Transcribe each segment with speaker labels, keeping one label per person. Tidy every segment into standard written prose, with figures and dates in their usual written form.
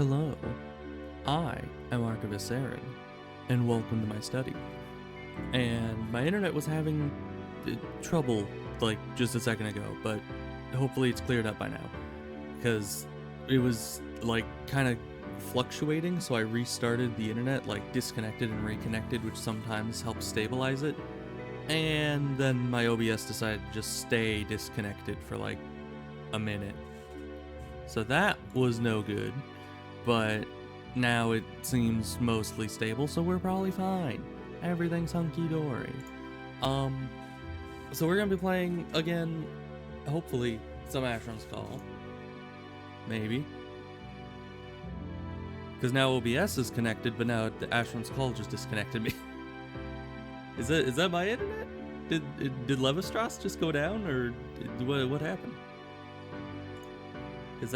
Speaker 1: Hello, I am Asheron, and welcome to my study. And my internet was having trouble like just a second ago, but hopefully it's cleared up by now. Because it was like kind of fluctuating, so I restarted the internet, like disconnected and reconnected, which sometimes helps stabilize it. And then my OBS decided to just stay disconnected for like a minute. So that was no good. But now it seems mostly stable, so we're probably fine. Everything's hunky-dory. So we're gonna be playing, again, hopefully, some Asheron's Call. Maybe. Because now OBS is connected, but now the Asheron's Call just disconnected me. Is that my internet? Did Levistras just go down, or what happened? Because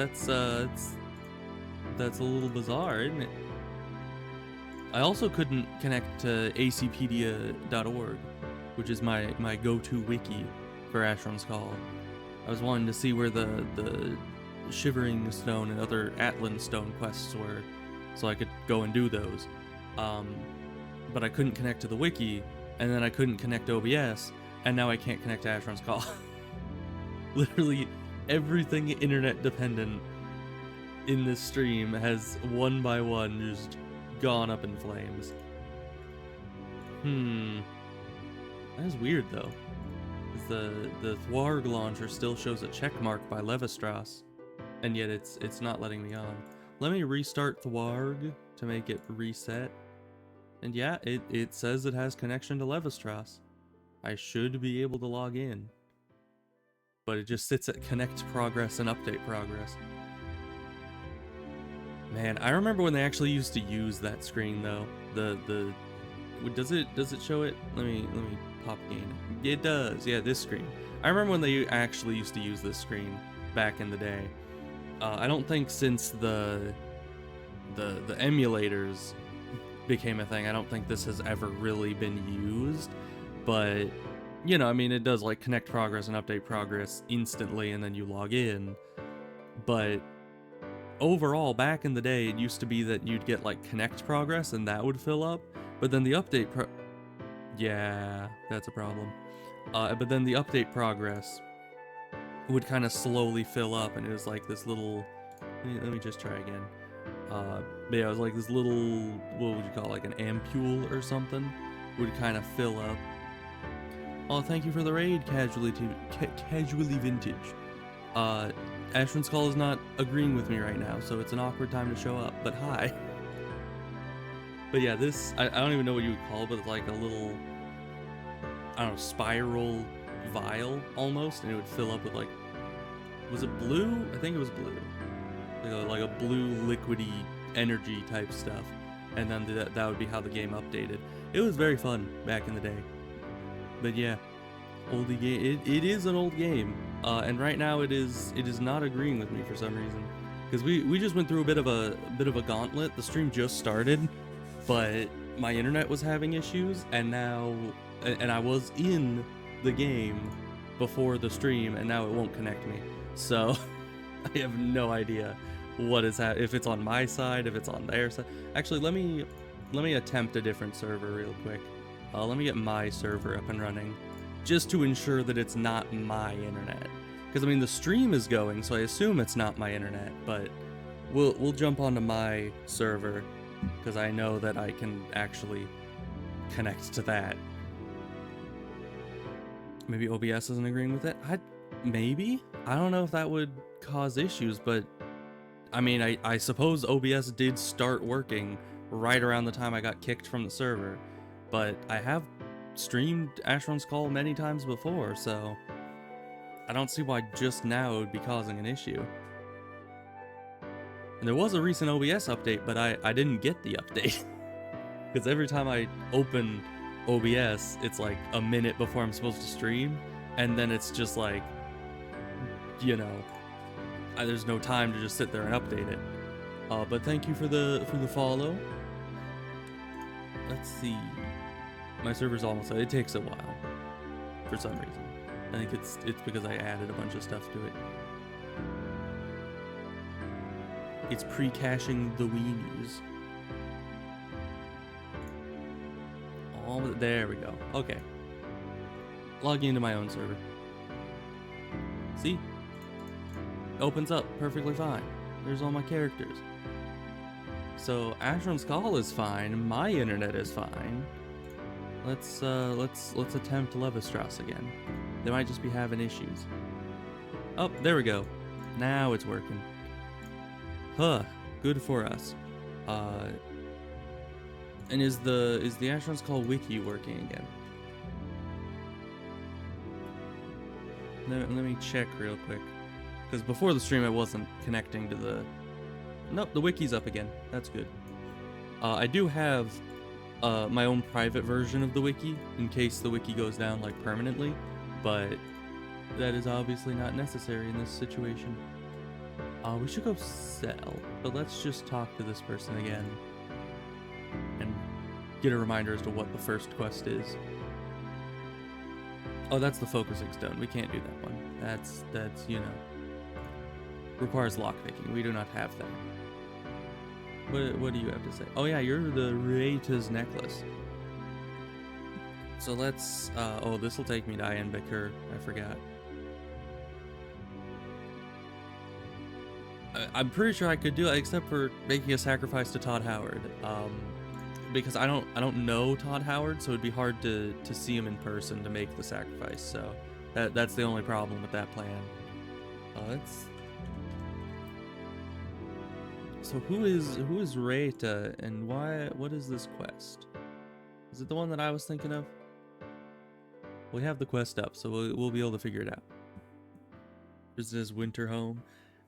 Speaker 1: that's a little bizarre, isn't it? I also couldn't connect to acpedia.org, which is my go-to wiki for Asheron's Call. I was wanting to see where the Shivering Stone and other Atlan Stone quests were, so I could go and do those. But I couldn't connect to the wiki, and then I couldn't connect to OBS, and now I can't connect to Asheron's Call. Literally everything internet dependent in this stream has one by one just gone up in flames. That is weird though. The Thwarg launcher still shows a check mark by Levistras, and yet it's not letting me on. Let me restart Thwarg to make it reset. And yeah, it says it has connection to Levistras. I should be able to log in. But it just sits at connect progress and update progress. Man, I remember when they actually used to use that screen though. Does it show it? Let me pop gain it. It does. Yeah, this screen. I remember when they actually used to use this screen back in the day. I don't think since the emulators became a thing, I don't think this has ever really been used. But you know, I mean, it does like connect progress and update progress instantly, and then you log in. But overall, back in the day, it used to be that you'd get like connect progress and that would fill up, but then the update yeah, that's a problem. But then the update progress would kind of slowly fill up, and it was like this little, let me just try again. But yeah, it was like this little, what would you call it, like an ampule or something, would kind of fill up. Oh, thank you for the raid, Casually Vintage. Asheron's Call is not agreeing with me right now, so it's an awkward time to show up, but hi. But yeah, this, I don't even know what you would call it, but it's like a little, I don't know, spiral vial almost, and it would fill up with like, was it blue? I think it was blue. Like a blue liquidy energy type stuff, and then that would be how the game updated. It was very fun back in the day. But yeah, oldie game. It is an old game, and right now it is not agreeing with me for some reason. Because we just went through a bit of a gauntlet. The stream just started, but my internet was having issues, and I was in the game before the stream, and now it won't connect me. So I have no idea what is if it's on my side, if it's on their side. Actually, let me attempt a different server real quick. Let me get my server up and running, just to ensure that it's not my internet. Because I mean, the stream is going, so I assume it's not my internet. But we'll jump onto my server, because I know that I can actually connect to that. Maybe OBS isn't agreeing with it. Maybe, I don't know if that would cause issues, but I mean, I suppose OBS did start working right around the time I got kicked from the server. But I have streamed Asheron's Call many times before, so I don't see why just now it would be causing an issue. And there was a recent OBS update, but I didn't get the update. Because every time I open OBS, it's like a minute before I'm supposed to stream, and then it's just like, you know, there's no time to just sit there and update it. But thank you for the follow. Let's see. My server's almost, it takes a while for some reason. I think it's because I added a bunch of stuff to it. It's pre-caching the weenies. Oh, there we go. Okay. Logging into my own server. See? Opens up perfectly fine. There's all my characters. So Asheron's call is fine. My internet is fine. Let's attempt Levistras again. They might just be having issues. Oh, there we go. Now it's working. Huh. Good for us. And is the Asheron's call wiki working again? Let me check real quick. Because before the stream I wasn't connecting to the... Nope, the wiki's up again. That's good. I do have my own private version of the wiki in case the wiki goes down like permanently, but that is obviously not necessary in this situation. We should go sell, but let's just talk to this person again and get a reminder as to what the first quest is. Oh, that's the focusing stone. We can't do that one. That's you know, requires lockpicking. We do not have that. What do you have to say? Oh yeah, you're the Rheita's necklace. So let's oh, this will take me to Ienbeker. I forgot. I'm pretty sure I could do it, except for making a sacrifice to Todd Howard. Because I don't know Todd Howard, so it'd be hard to see him in person to make the sacrifice. So that's the only problem with that plan. So who is Rheita, and what is this quest? Is it the one that I was thinking of? We have the quest up, so we'll be able to figure it out. Is this winter home?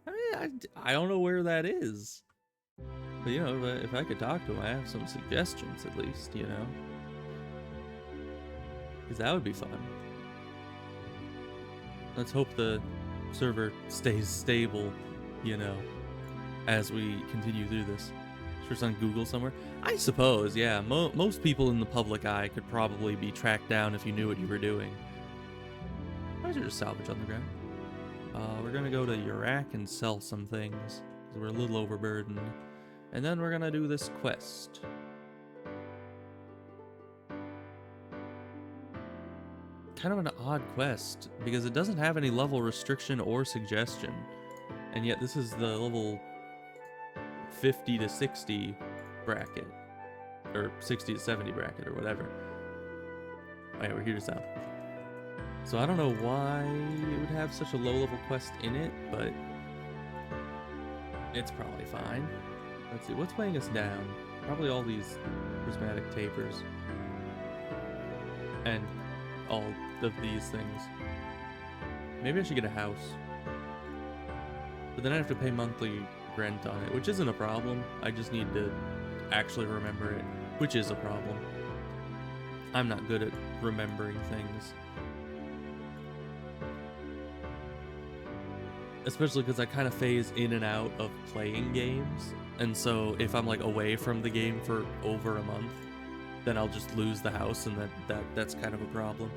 Speaker 1: I mean, I don't know where that is. But, you know, if I could talk to him, I have some suggestions at least, you know? Because that would be fun. Let's hope the server stays stable, you know, as we continue through this. Sure it's on Google somewhere? I suppose, yeah. Most people in the public eye could probably be tracked down if you knew what you were doing. Why is there just salvage on the ground? We're gonna go to Iraq and sell some things, because we're a little overburdened. And then we're gonna do this quest. Kind of an odd quest, because it doesn't have any level restriction or suggestion. And yet this is the level 50 to 60 bracket. Or 60 to 70 bracket, or whatever. Oh yeah, we're here to sell. So I don't know why it would have such a low level quest in it, but it's probably fine. Let's see, what's weighing us down? Probably all these prismatic tapers. And all of these things. Maybe I should get a house. But then I have to pay monthly rent on it, which isn't a problem. I just need to actually remember it, which is a problem. I'm not good at remembering things. Especially because I kind of phase in and out of playing games. And so if I'm like away from the game for over a month, then I'll just lose the house, and that's kind of a problem.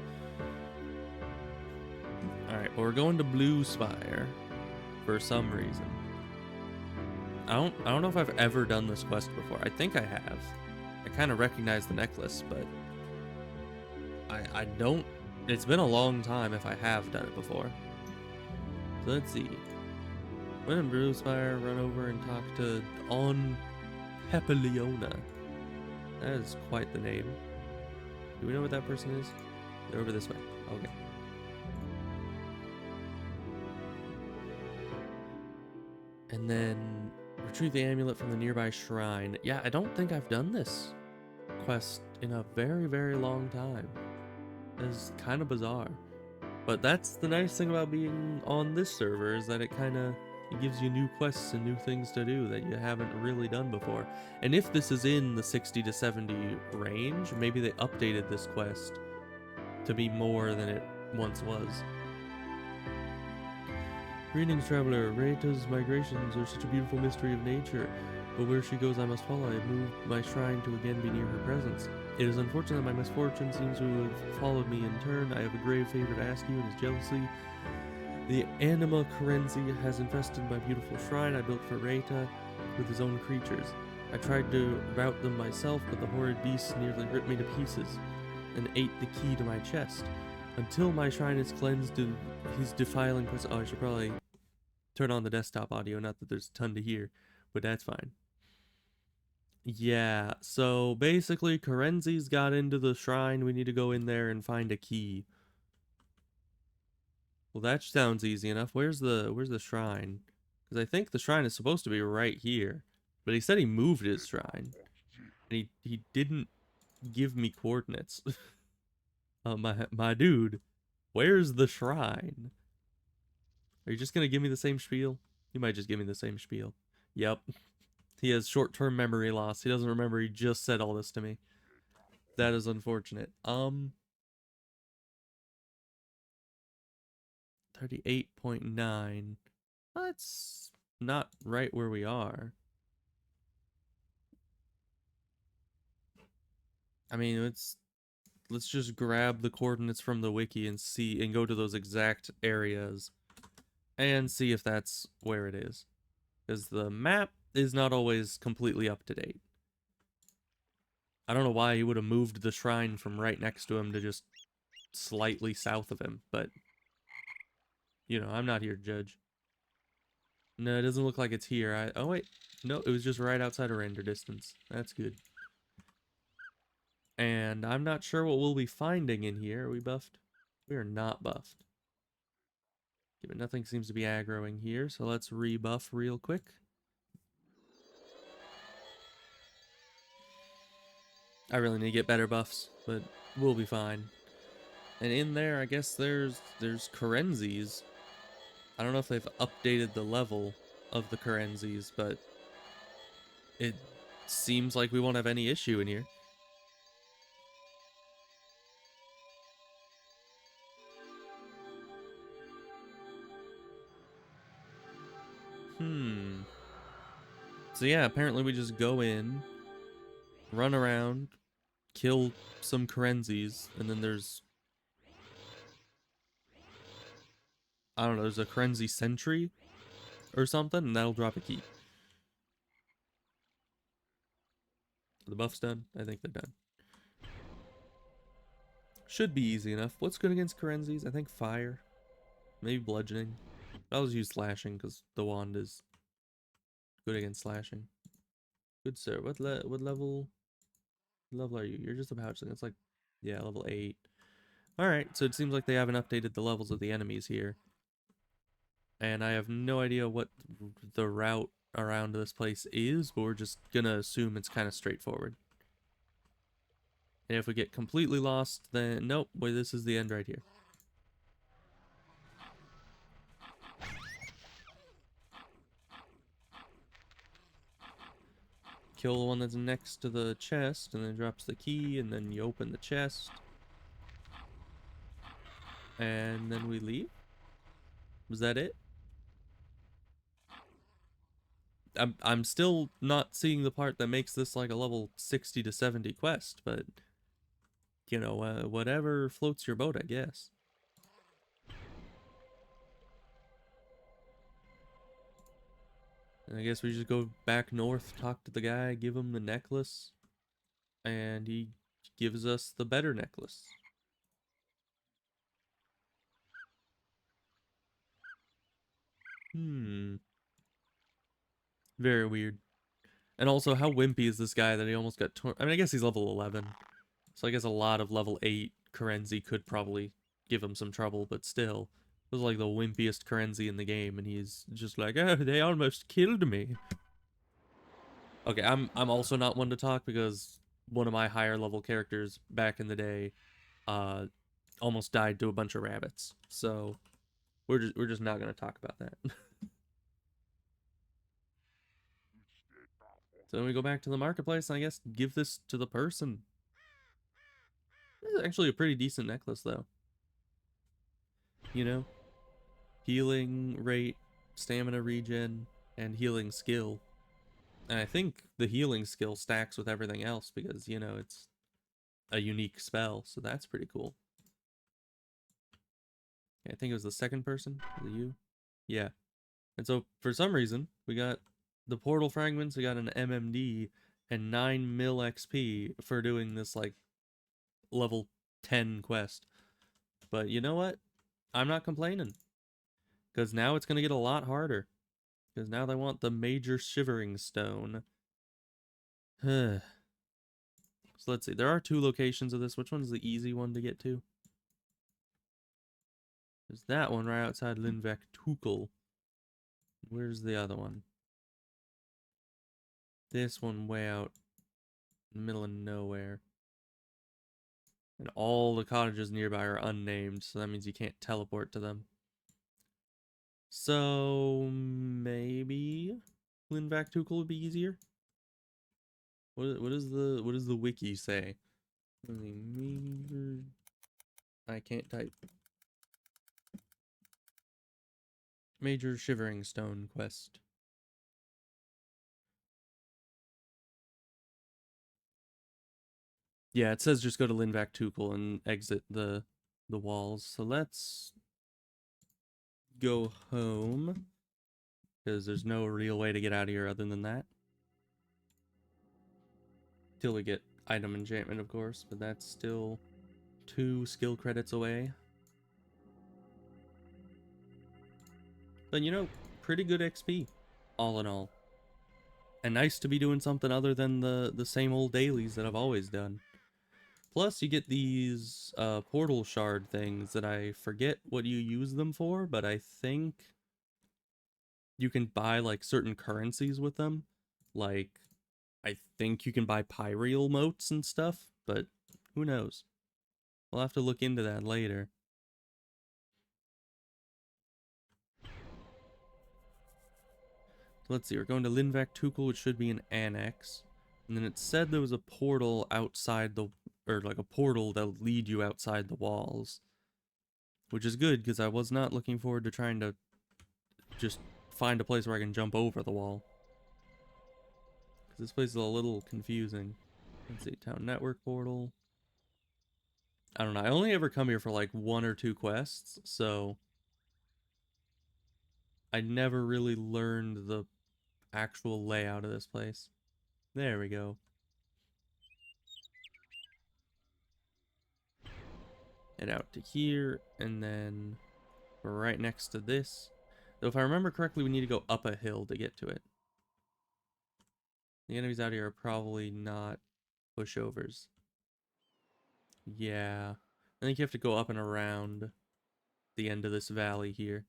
Speaker 1: Alright, well, we're going to Blue Spire for some reason. I don't know if I've ever done this quest before. I think I have. I kind of recognize the necklace, but I don't. It's been a long time if I have done it before. So let's see. When in Blue Spire, run over and talk to On Pepeleona. That is quite the name. Do we know what that person is? They're over this way. Okay. And then retrieve the amulet from the nearby shrine. Yeah, I don't think I've done this quest in a very, very long time. It's kind of bizarre. But that's the nice thing about being on this server, is that it gives you new quests and new things to do that you haven't really done before. And if this is in the 60 to 70 range, maybe they updated this quest to be more than it once was. Greetings, traveler. Rheita's migrations are such a beautiful mystery of nature, but where she goes I must follow. I have moved my shrine to again be near her presence. It is unfortunate that my misfortune seems to have followed me in turn. I have a grave favor to ask you, and is jealousy. The anima currency has infested my beautiful shrine I built for Rheita. with his own creatures. I tried to rout them myself, but the horrid beasts nearly ripped me to pieces and ate the key to my chest. Until my shrine is cleansed of his defiling presence. Oh, I should probably turn on the desktop audio, not that there's a ton to hear, but that's fine. Yeah, so basically Karenzi's got into the shrine. We need to go in there and find a key. Well, that sounds easy enough. Where's the shrine? Because I think the shrine is supposed to be right here. But he said he moved his shrine. And he didn't give me coordinates. My dude, where's the shrine? Are you just gonna give me the same spiel? You might just give me the same spiel. Yep. He has short-term memory loss. He doesn't remember he just said all this to me. That is unfortunate. 38.9. That's not right where we are. I mean, let's just grab the coordinates from the wiki and see and go to those exact areas and see if that's where it is. Because the map is not always completely up to date. I don't know why he would have moved the shrine from right next to him to just slightly south of him, but you know, I'm not here to judge. No, it doesn't look like it's here. Oh wait, no, it was just right outside of render distance. That's good. And I'm not sure what we'll be finding in here. Are we buffed? We are not buffed. Okay, but nothing seems to be aggroing here, so let's rebuff real quick. I really need to get better buffs, but we'll be fine. And in there, I guess there's Karenzis. I don't know if they've updated the level of the Karenzis, but it seems like we won't have any issue in here. So yeah, apparently we just go in, run around, kill some Karenzis, and then there's... I don't know, there's a Karenzi sentry or something, and that'll drop a key. Are the buffs done? I think they're done. Should be easy enough. What's good against Karenzis? I think fire. Maybe bludgeoning. I'll just use slashing because the wand is good against slashing. Good sir. What level are you? You're just a pouchling. It's like, yeah, level 8. Alright, so it seems like they haven't updated the levels of the enemies here. And I have no idea what the route around this place is, but we're just gonna assume it's kind of straightforward. And if we get completely lost, then nope, wait, this is the end right here. Kill the one that's next to the chest, and then drops the key, and then you open the chest. And then we leave? Was that it? I'm still not seeing the part that makes this like a level 60 to 70 quest, but you know, whatever floats your boat, I guess. And I guess we just go back north, talk to the guy, give him the necklace, and he gives us the better necklace. Very weird. And also, how wimpy is this guy that he almost got torn? I mean, I guess he's level 11. So I guess a lot of level 8 Karenzi could probably give him some trouble, but still. It was like the wimpiest Karenzi in the game, and he's just like, oh, they almost killed me. Okay, I'm also not one to talk because one of my higher level characters back in the day almost died to a bunch of rabbits. So we're just not gonna talk about that. So then we go back to the marketplace and I guess give this to the person. This is actually a pretty decent necklace though. You know? Healing rate, stamina regen, and healing skill. And I think the healing skill stacks with everything else because, you know, it's a unique spell, so that's pretty cool. I think it was the second person. Was it you? Yeah. And so for some reason, we got the portal fragments, I got an MMD and 9 mil XP for doing this, like, level 10 quest. But you know what? I'm not complaining. Because now it's going to get a lot harder. Because now they want the major shivering stone. So let's see. There are 2 locations of this. Which one's the easy one to get to? There's that one right outside Linvek Tukul. Where's the other one? This one way out in the middle of nowhere. And all the cottages nearby are unnamed, so that means you can't teleport to them. So maybe Linvak Tukul would be easier. What does the wiki say? I can't type. Major Shivering Stone quest. Yeah, it says just go to Linvak Tukul and exit the walls. So let's go home, because there's no real way to get out of here other than that. Till we get item enchantment, of course, but that's still 2 skill credits away. But you know, pretty good XP, all in all. And nice to be doing something other than the same old dailies that I've always done. Plus, you get these portal shard things that I forget what you use them for, but I think you can buy like certain currencies with them. Like, I think you can buy Pyreal motes and stuff, but who knows? We'll have to look into that later. Let's see, we're going to Linvak Tukul, which should be an annex. And then it said there was a portal outside the, or like a portal that'll lead you outside the walls. Which is good, because I was not looking forward to trying to just find a place where I can jump over the wall. Because this place is a little confusing. Let's see, town network portal. I don't know, I only ever come here for like 1 or 2 quests, so I never really learned the actual layout of this place. There we go. Head out to here, and then we're right next to this. Though if I remember correctly, we need to go up a hill to get to it. The enemies out here are probably not pushovers. Yeah. I think you have to go up and around the end of this valley here.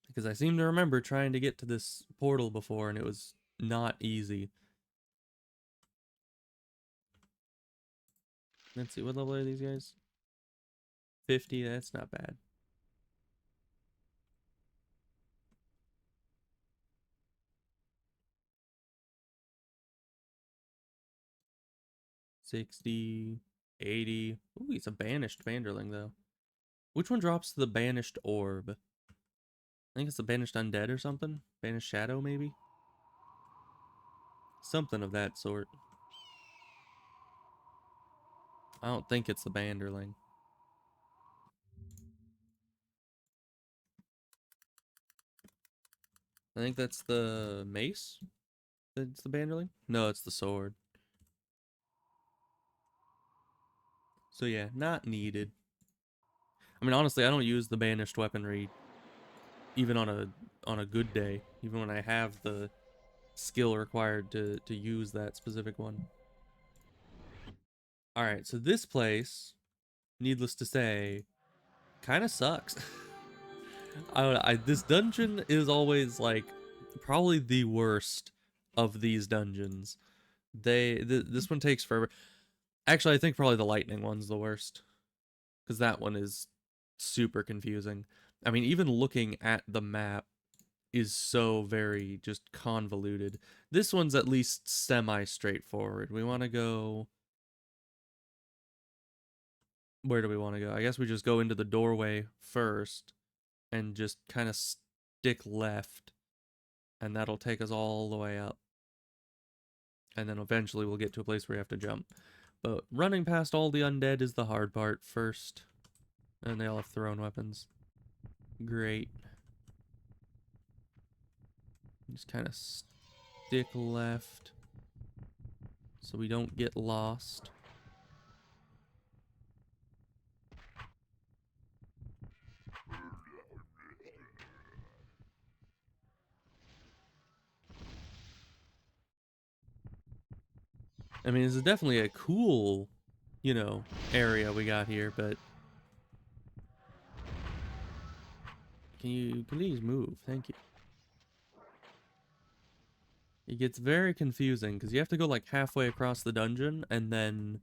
Speaker 1: Because I seem to remember trying to get to this portal before, and it was not easy. Let's see, what level are these guys? 50, that's not bad. $60, $80. Ooh, he's a banished Banderling, though. Which one drops the banished orb? I think it's the banished undead or something? Banished shadow, maybe? Something of that sort. I don't think it's the Banderling. I think that's the mace? That's the Banderling? No, it's the sword. So yeah, not needed. I mean, honestly, I don't use the banished weaponry even on a good day, even when I have the skill required to use that specific one. All right, so this place, needless to say, kind of sucks. This dungeon is always like probably the worst of these dungeons. This one takes forever. Actually, I think probably the lightning one's the worst, because that one is super confusing. I mean, even looking at the map is so very just convoluted. This one's at least semi-straightforward. We want to go... Where do we want to go? I guess we just go into the doorway first and just kind of stick left, and that'll take us all the way up. And then eventually we'll get to a place where you have to jump. But running past all the undead is the hard part first. And they all have thrown weapons. Great. Just kind of stick left so we don't get lost. I mean, this is definitely a cool, you know, area we got here, but can you please move? Thank you. It gets very confusing because you have to go like halfway across the dungeon and then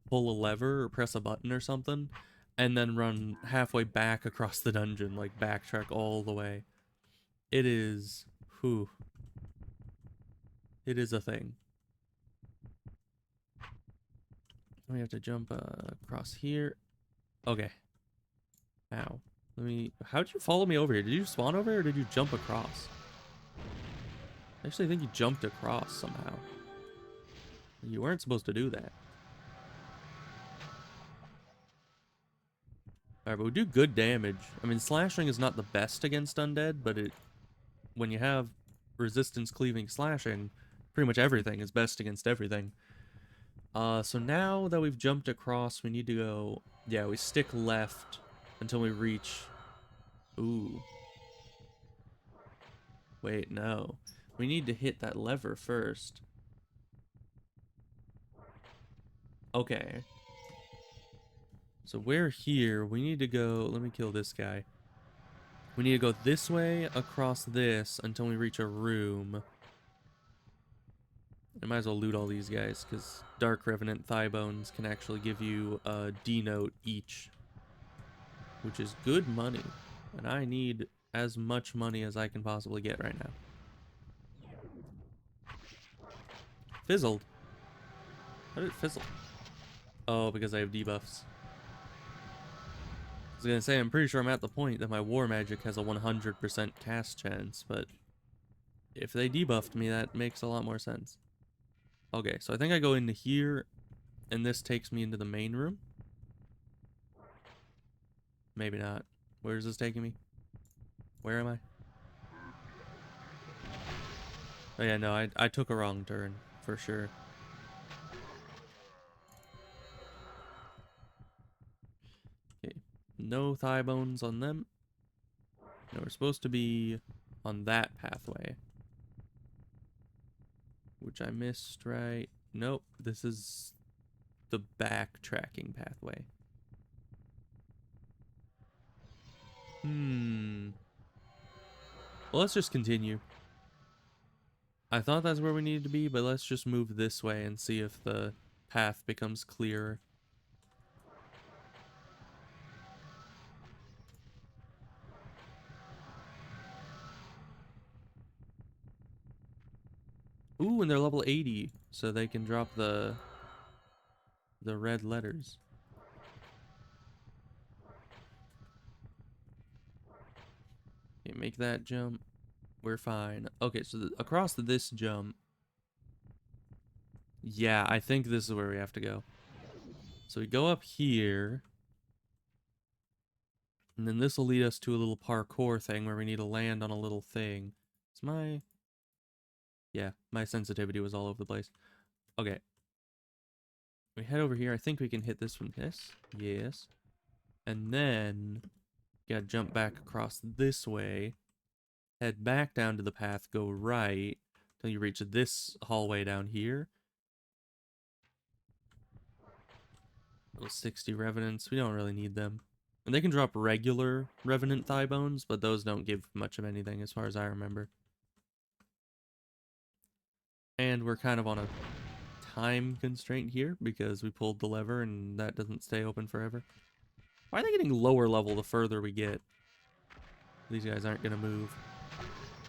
Speaker 1: pull a lever or press a button or something, and then run halfway back across the dungeon, like backtrack all the way. It is, whew, it is a thing. We have to jump across here. Okay. Ow. How'd you follow me over here? Did you spawn over here or did you jump across? I actually think you jumped across somehow. You weren't supposed to do that. Alright, but we do good damage. I mean, slashing is not the best against undead, but when you have resistance, cleaving, slashing, pretty much everything is best against everything. So now that we've jumped across, we need to go... Yeah, we stick left until we reach... Ooh. Wait, no. We need to hit that lever first. Okay. So we're here. We need to go... Let me kill this guy. We need to go this way, across this, until we reach a room. I might as well loot all these guys, because Dark Revenant Thigh Bones can actually give you a D-note each. Which is good money. And I need as much money as I can possibly get right now. Fizzled. How did it fizzle? Oh, because I have debuffs. I was gonna say, I'm pretty sure I'm at the point that my War Magic has a 100% cast chance, but if they debuffed me, that makes a lot more sense. Okay, so I think I go into here, and this takes me into the main room. Maybe not. Where is this taking me? Where am I? Oh yeah, no, I took a wrong turn, for sure. Okay, no thigh bones on them. No, we're supposed to be on that pathway. Which I missed, right? Nope, this is the backtracking pathway. Well, let's just continue. I thought that's where we needed to be, but let's just move this way and see if the path becomes clearer. Ooh, and they're level 80, so they can drop the red letters. Okay, make that jump. We're fine. Okay, so across this jump. Yeah, I think this is where we have to go. So we go up here. And then this will lead us to a little parkour thing where we need to land on a little thing. It's my... Yeah, my sensitivity was all over the place. Okay. We head over here. I think we can hit this from this. Yes. And then... Gotta jump back across this way. Head back down to the path. Go right. Till you reach this hallway down here. Little 60 revenants. We don't really need them. And they can drop regular revenant thigh bones, but those don't give much of anything as far as I remember. And we're kind of on a time constraint here because we pulled the lever and that doesn't stay open forever. Why are they getting lower level the further we get? These guys aren't going to move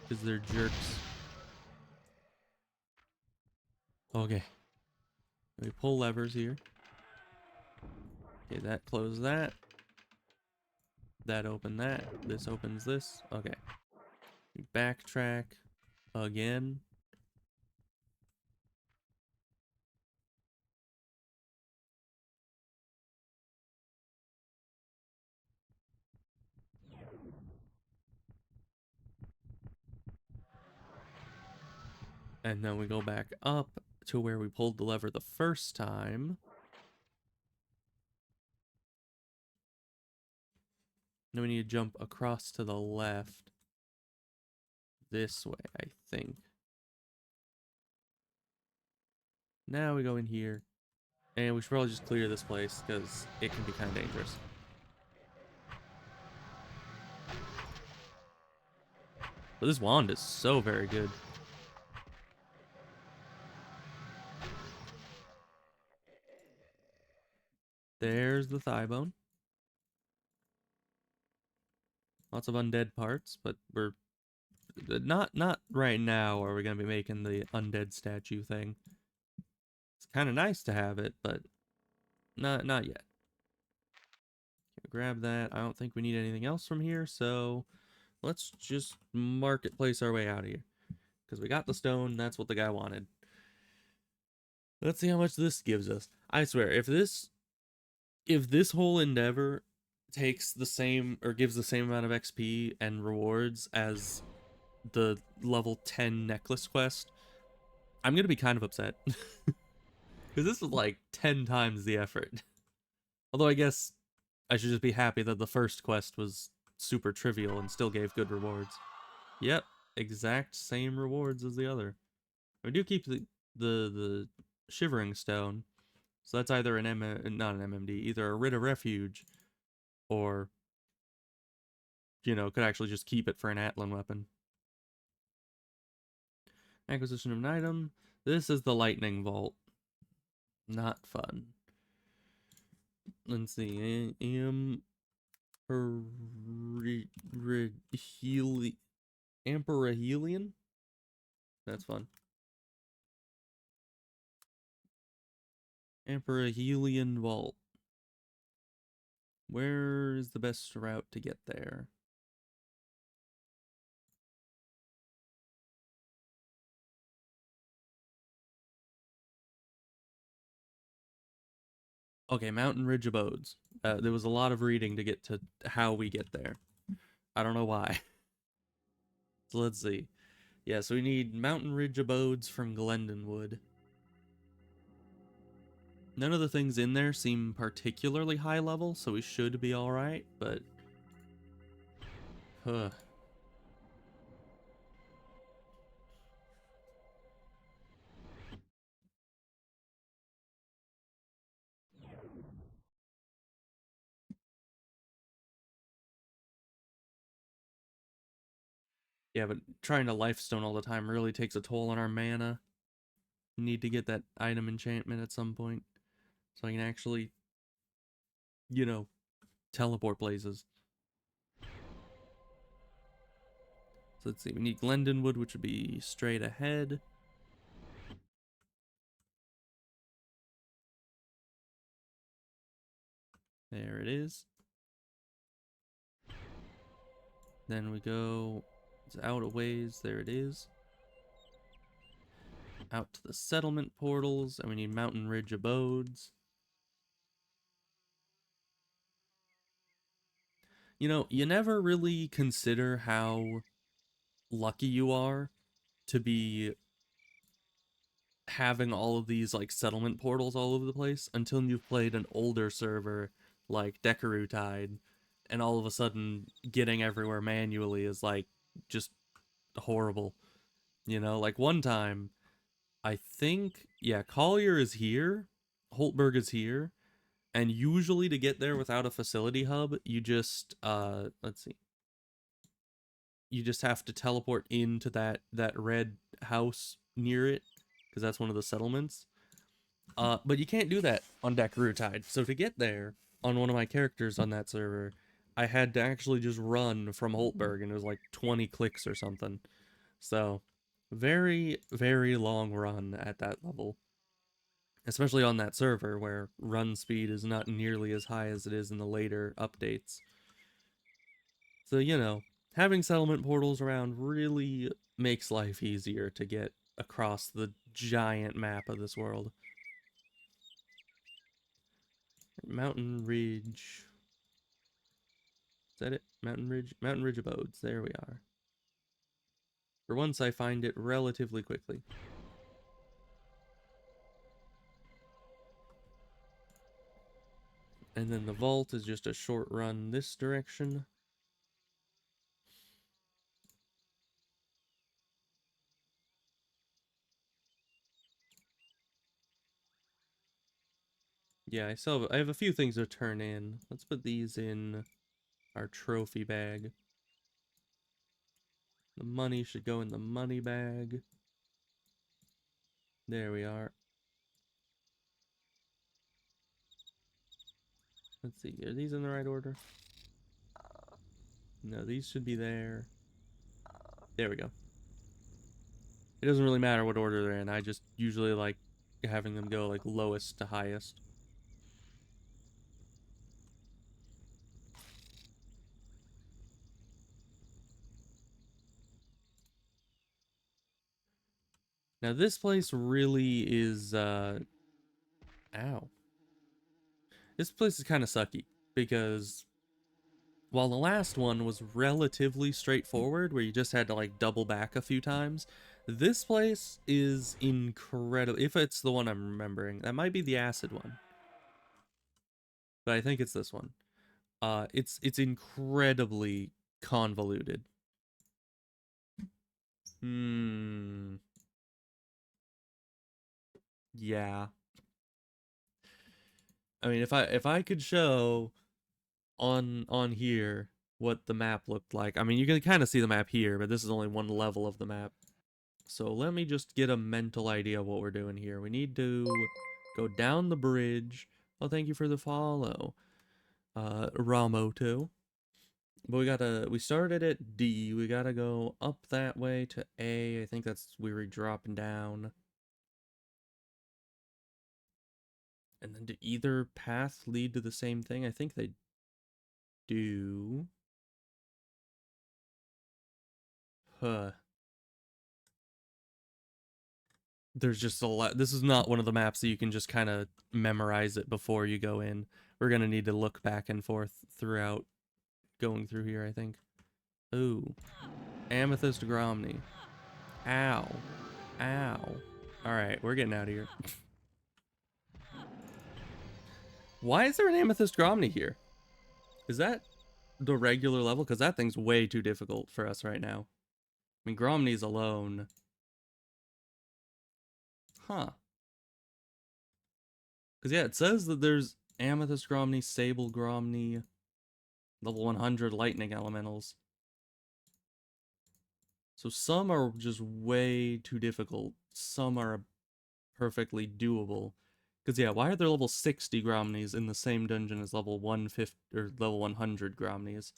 Speaker 1: because they're jerks. Okay. We pull levers here. Okay, that closed that. That opened that. This opens this. Okay. We backtrack again. And then we go back up to where we pulled the lever the first time. Then we need to jump across to the left. This way, I think. Now we go in here. And we should probably just clear this place, because it can be kind of dangerous. But this wand is so very good. There's the thigh bone. Lots of undead parts, but we're not right now are we gonna be making the undead statue thing. It's kind of nice to have it, but not yet. Okay, grab that. I don't think we need anything else from here, so let's just marketplace our way out of here. Because we got the stone, that's what the guy wanted. Let's see how much this gives us. I swear, if this whole endeavor takes the same or gives the same amount of XP and rewards as the level 10 necklace quest, I'm gonna be kind of upset. Because this is like 10 times the effort. Although I guess I should just be happy that the first quest was super trivial and still gave good rewards. Yep, exact same rewards as the other. We do keep the Shivering Stone, so that's either not an MMD, either a Writ of Refuge, or, you know, could actually just keep it for an Atlan weapon. Acquisition of an item. This is the Lightning Vault. Not fun. Let's see. Amperahelion? That's fun. Amperahelion Vault. Where is the best route to get there? Okay, Mountain Ridge Abodes. There was a lot of reading to get to how we get there. I don't know why. So let's see. Yeah, so we need Mountain Ridge Abodes from Glendenwood. None of the things in there seem particularly high level, so we should be alright, but... Huh. Yeah, but trying to Lifestone all the time really takes a toll on our mana. We need to get that item enchantment at some point, so I can actually, you know, teleport places. So let's see, we need Glendenwood, which would be straight ahead. There it is. Then we go, it's out a ways, there it is. Out to the settlement portals, and we need Mountain Ridge Abodes. You know, you never really consider how lucky you are to be having all of these like settlement portals all over the place until you've played an older server like Decaru Tide, and all of a sudden getting everywhere manually is like just horrible. You know, like one time, I think, yeah, Collier is here, Holtberg is here, and usually to get there without a facility hub, you just let's see, you just have to teleport into that red house near it, because that's one of the settlements. But you can't do that on Decaru Tide. So to get there on one of my characters on that server, I had to actually just run from Holtberg, and it was like 20 clicks or something. So very, very long run at that level. Especially on that server where run speed is not nearly as high as it is in the later updates. So, you know, having settlement portals around really makes life easier to get across the giant map of this world. Mountain Ridge. Is that it? Mountain Ridge? Mountain Ridge Abodes. There we are. For once, I find it relatively quickly. And then the vault is just a short run this direction. Yeah, I have a few things to turn in. Let's put these in our trophy bag. The money should go in the money bag. There we are. Let's see, are these in the right order? No, these should be there. There we go. It doesn't really matter what order they're in. I just usually like having them go like lowest to highest. Now this place really is ow. This place is kind of sucky because while the last one was relatively straightforward, where you just had to like double back a few times, this place is incredible. If it's the one I'm remembering, that might be the acid one, but I think it's this one. It's incredibly convoluted. Hmm. Yeah. I mean, if I could show on here what the map looked like. I mean, you can kind of see the map here, but this is only one level of the map. So let me just get a mental idea of what we're doing here. We need to go down the bridge. Oh, thank you for the follow. Ramoto. But we started at D. We gotta go up that way to A. I think that's where we're dropping down. And then do either path lead to the same thing? I think they do. Huh. There's just a lot. This is not one of the maps that you can just kind of memorize it before you go in. We're gonna need to look back and forth throughout going through here, I think. Ooh. Amethyst Gromny. Ow. Ow. Alright, we're getting out of here. Why is there an Amethyst Gromny here? Is that the regular level? Because that thing's way too difficult for us right now. I mean, Gromny's alone. Huh. Because, yeah, it says that there's Amethyst Gromny, Sable Gromny, level 100 Lightning Elementals. So some are just way too difficult. Some are perfectly doable. Because, yeah, why are there level 60 Gromnies in the same dungeon as level 150 or level 100 Gromnies?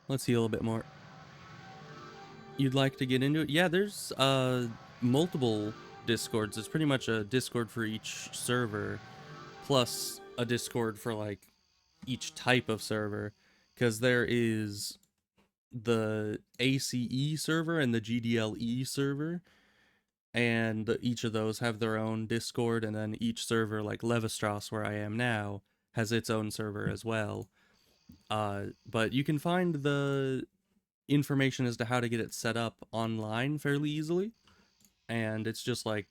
Speaker 1: Let's heal a bit more. You'd like to get into it? Yeah, there's multiple discords. It's pretty much a discord for each server, plus a discord for like each type of server, because there is the ACE server and the GDLE server, and each of those have their own discord, and then each server, like Levistras where I am now, has its own server as well. But you can find the information as to how to get it set up online fairly easily, and it's just like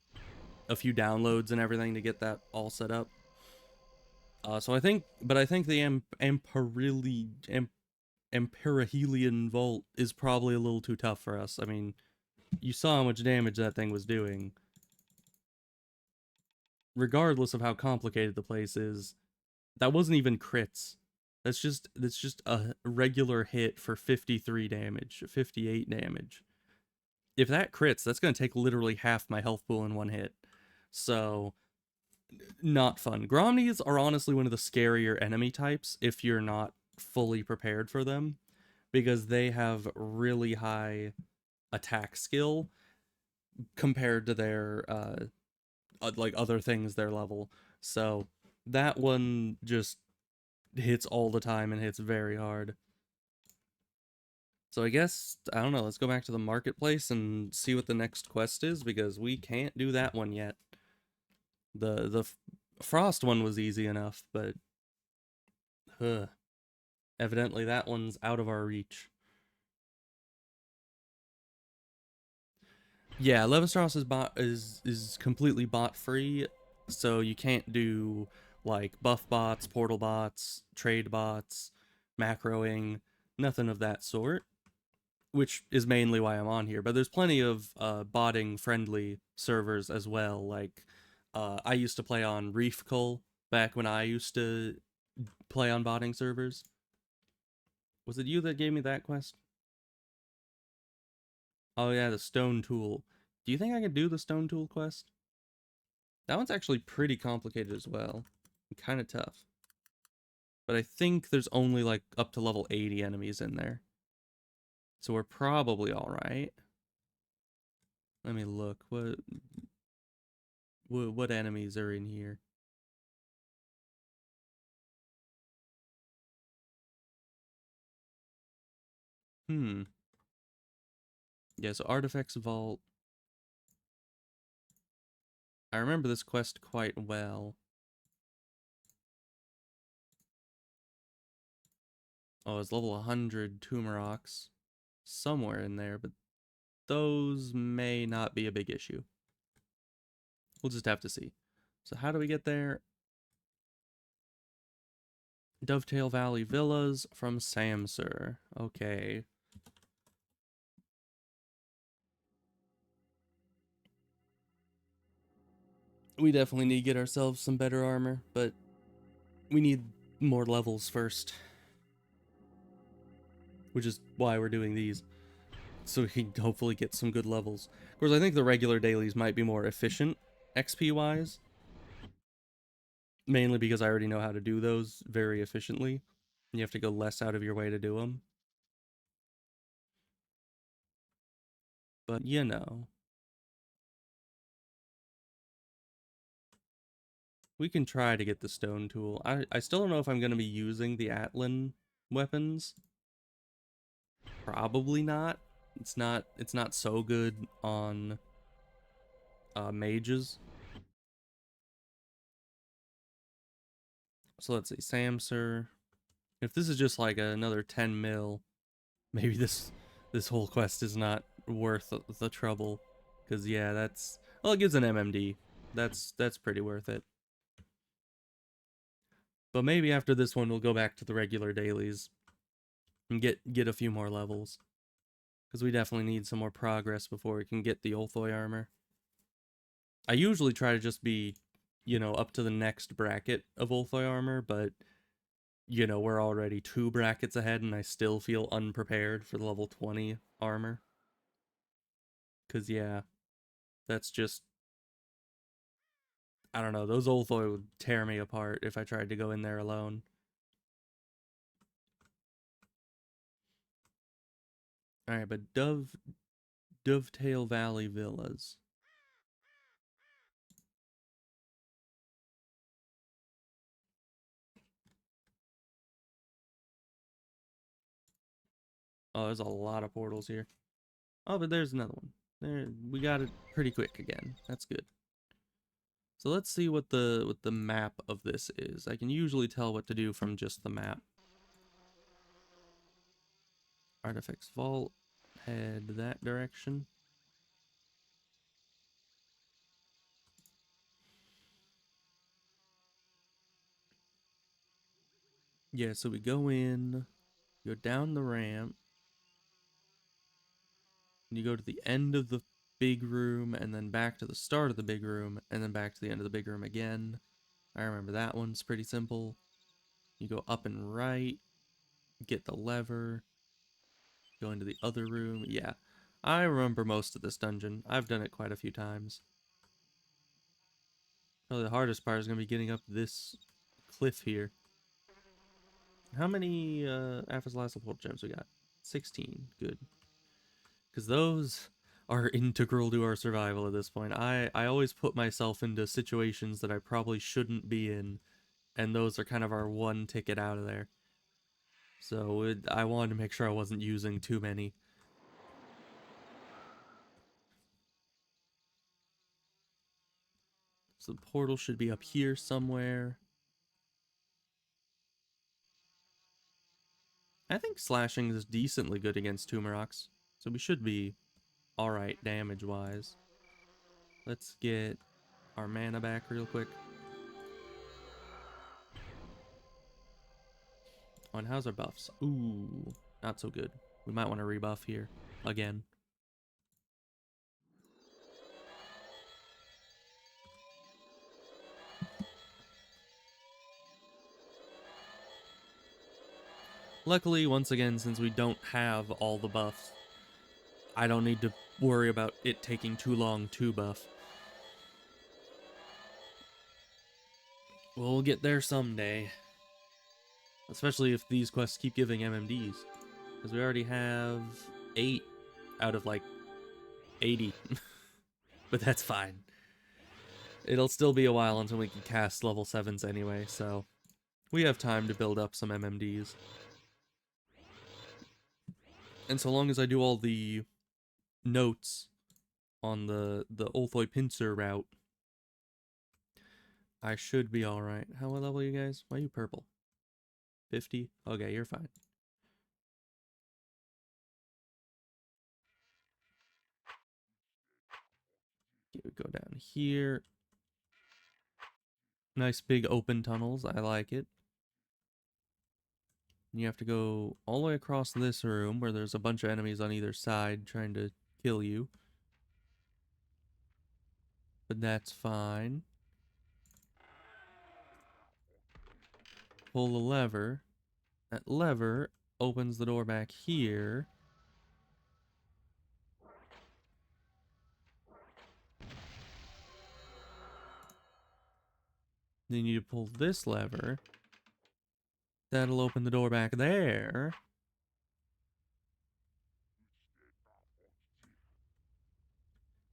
Speaker 1: a few downloads and everything to get that all set up. So I think the Amperihelion Vault is probably a little too tough for us. I mean, you saw how much damage that thing was doing. Regardless of how complicated the place is, that wasn't even crits. That's just a regular hit for 53 damage, 58 damage. If that crits, that's going to take literally half my health pool in one hit. So, not fun. Gromnies are honestly one of the scarier enemy types if you're not fully prepared for them, because they have really high attack skill compared to their like other things their level. So that one just hits all the time and hits very hard. So I guess, I don't know, let's go back to the marketplace and see what the next quest is, because we can't do that one yet. The frost one was easy enough, but evidently that one's out of our reach. Yeah, Levistras is completely bot free. So you can't do like buff bots, portal bots, trade bots, macroing, nothing of that sort, which is mainly why I'm on here. But there's plenty of botting friendly servers as well. Like I used to play on Reef Cull back when I used to play on botting servers. Was it you that gave me that quest? Oh yeah, the stone tool. Do you think I could do the stone tool quest? That one's actually pretty complicated as well. Kind of tough. But I think there's only like up to level 80 enemies in there. So we're probably alright. Let me look. What enemies are in here? Hmm. Yeah, so Artifacts Vault. I remember this quest quite well. Oh, it's level 100 Tumoroks. Somewhere in there, but those may not be a big issue. We'll just have to see. So how do we get there? Dovetail Valley Villas from Samsur. Okay. We definitely need to get ourselves some better armor, but we need more levels first. Which is why we're doing these. So we can hopefully get some good levels. Of course, I think the regular dailies might be more efficient XP-wise. Mainly because I already know how to do those very efficiently. You have to go less out of your way to do them. But, you know. We can try to get the stone tool. I still don't know if I'm going to be using the Atlan weapons. Probably not. It's not so good on mages. So let's see, Samsur. If this is just like another 10 mil, maybe this whole quest is not worth the trouble. Cause yeah, well, it gives an MMD. That's pretty worth it. But maybe after this one we'll go back to the regular dailies and get a few more levels. Because we definitely need some more progress before we can get the Ulthoi armor. I usually try to just be, up to the next bracket of Ulthoi armor, but we're already 2 brackets ahead and I still feel unprepared for the level 20 armor. Cause yeah, that's just, I don't know, those Ulthoi would tear me apart if I tried to go in there alone. Alright, but Dovetail Valley Villas. Oh, there's a lot of portals here. Oh, but there's another one. There, we got it pretty quick again. That's good. So let's see what the map of this is. I can usually tell what to do from just the map. Artifacts Vault, head that direction. Yeah, so we go in, go down the ramp, and you go to the end of the big room, and then back to the start of the big room, and then back to the end of the big room again. I remember that one's pretty simple. You go up and right, get the lever, go into the other room. Yeah, I remember most of this dungeon. I've done it quite a few times. Probably the hardest part is going to be getting up this cliff here. How many Aphoslastopol gems we got? 16. Good. Because those are integral to our survival at this point. I always put myself into situations that I probably shouldn't be in, and those are kind of our one ticket out of there. So I wanted to make sure I wasn't using too many. So the portal should be up here somewhere. I think slashing is decently good against Tumoroks, so we should be alright damage-wise. Let's get our mana back real quick. Oh, and how's our buffs? Ooh, not so good. We might want to rebuff here again. Luckily, once again, since we don't have all the buffs, I don't need to worry about it taking too long to buff. We'll get there someday. Especially if these quests keep giving MMDs. Because we already have 8 out of like 80. But that's fine. It'll still be a while until we can cast level 7s anyway, so we have time to build up some MMDs. And so long as I do all the notes on the Ulthoi pincer route, I should be alright. How level are you guys? Why are you purple? 50? Okay, you're fine. Okay, we go down here. Nice big open tunnels. I like it. And you have to go all the way across this room where there's a bunch of enemies on either side trying to kill you. But that's fine. Pull the lever. That lever opens the door back here. Then you need to pull this lever. That'll open the door back there.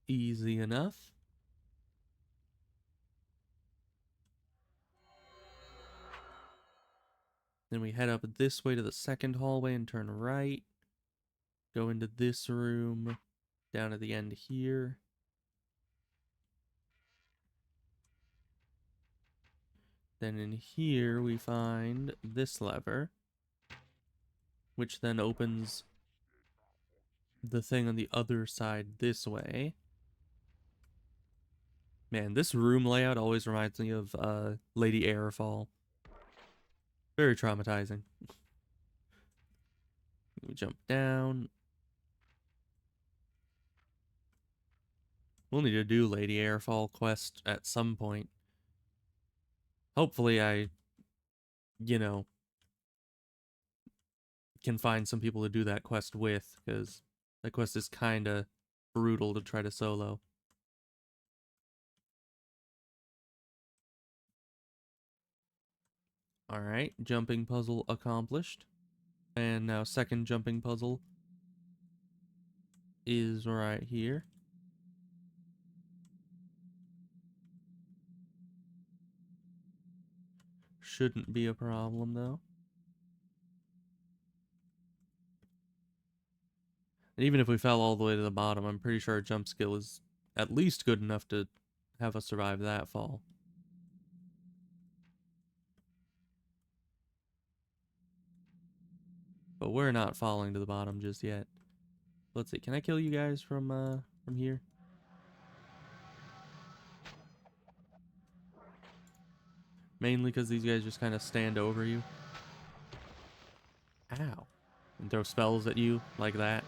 Speaker 1: Easy enough. Then we head up this way to the second hallway and turn right. Go into this room. Down at the end here. Then in here we find this lever, which then opens the thing on the other side this way. Man, this room layout always reminds me of Lady Airfall. Very traumatizing. We jump down. We'll need to do Lady Airfall quest at some point. Hopefully I, you know, can find some people to do that quest with, because that quest is kind of brutal to try to solo. Alright, jumping puzzle accomplished. And now second jumping puzzle is right here. Shouldn't be a problem though. And even if we fell all the way to the bottom, I'm pretty sure our jump skill is at least good enough to have us survive that fall. But we're not falling to the bottom just yet. Let's see, can I kill you guys from here? Mainly because these guys just kind of stand over you. Ow. And throw spells at you like that.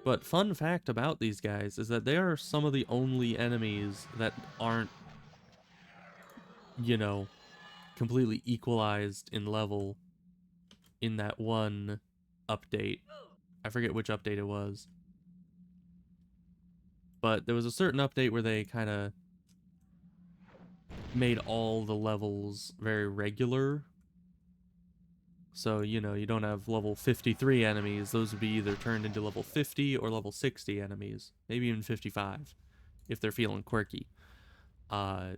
Speaker 1: But fun fact about these guys is that they are some of the only enemies that aren't, you know, completely equalized in level in that one update. I forget which update it was. But there was a certain update where they kind of made all the levels very regular. So, you know, you don't have level 53 enemies. Those would be either turned into level 50 or level 60 enemies. Maybe even 55 if they're feeling quirky. But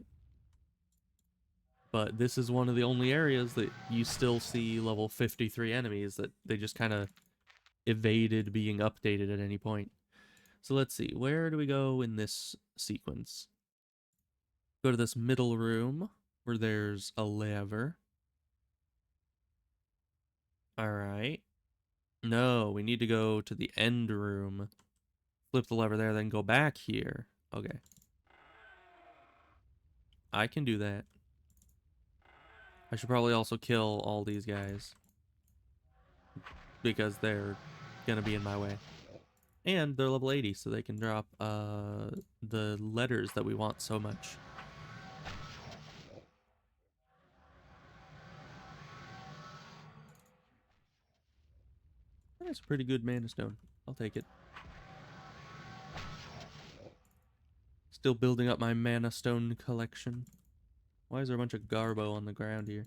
Speaker 1: this is one of the only areas that you still see level 53 enemies that they just kind of evaded being updated at any point. So let's see, where do we go in this sequence? Go to this middle room where there's a lever. Alright. No, we need to go to the end room. Flip the lever there, then go back here. Okay. I can do that. I should probably also kill all these guys, because they're gonna be in my way. And they're level 80, so they can drop the letters that we want so much. That's a pretty good mana stone. I'll take it. Still building up my mana stone collection. Why is there a bunch of garbo on the ground here?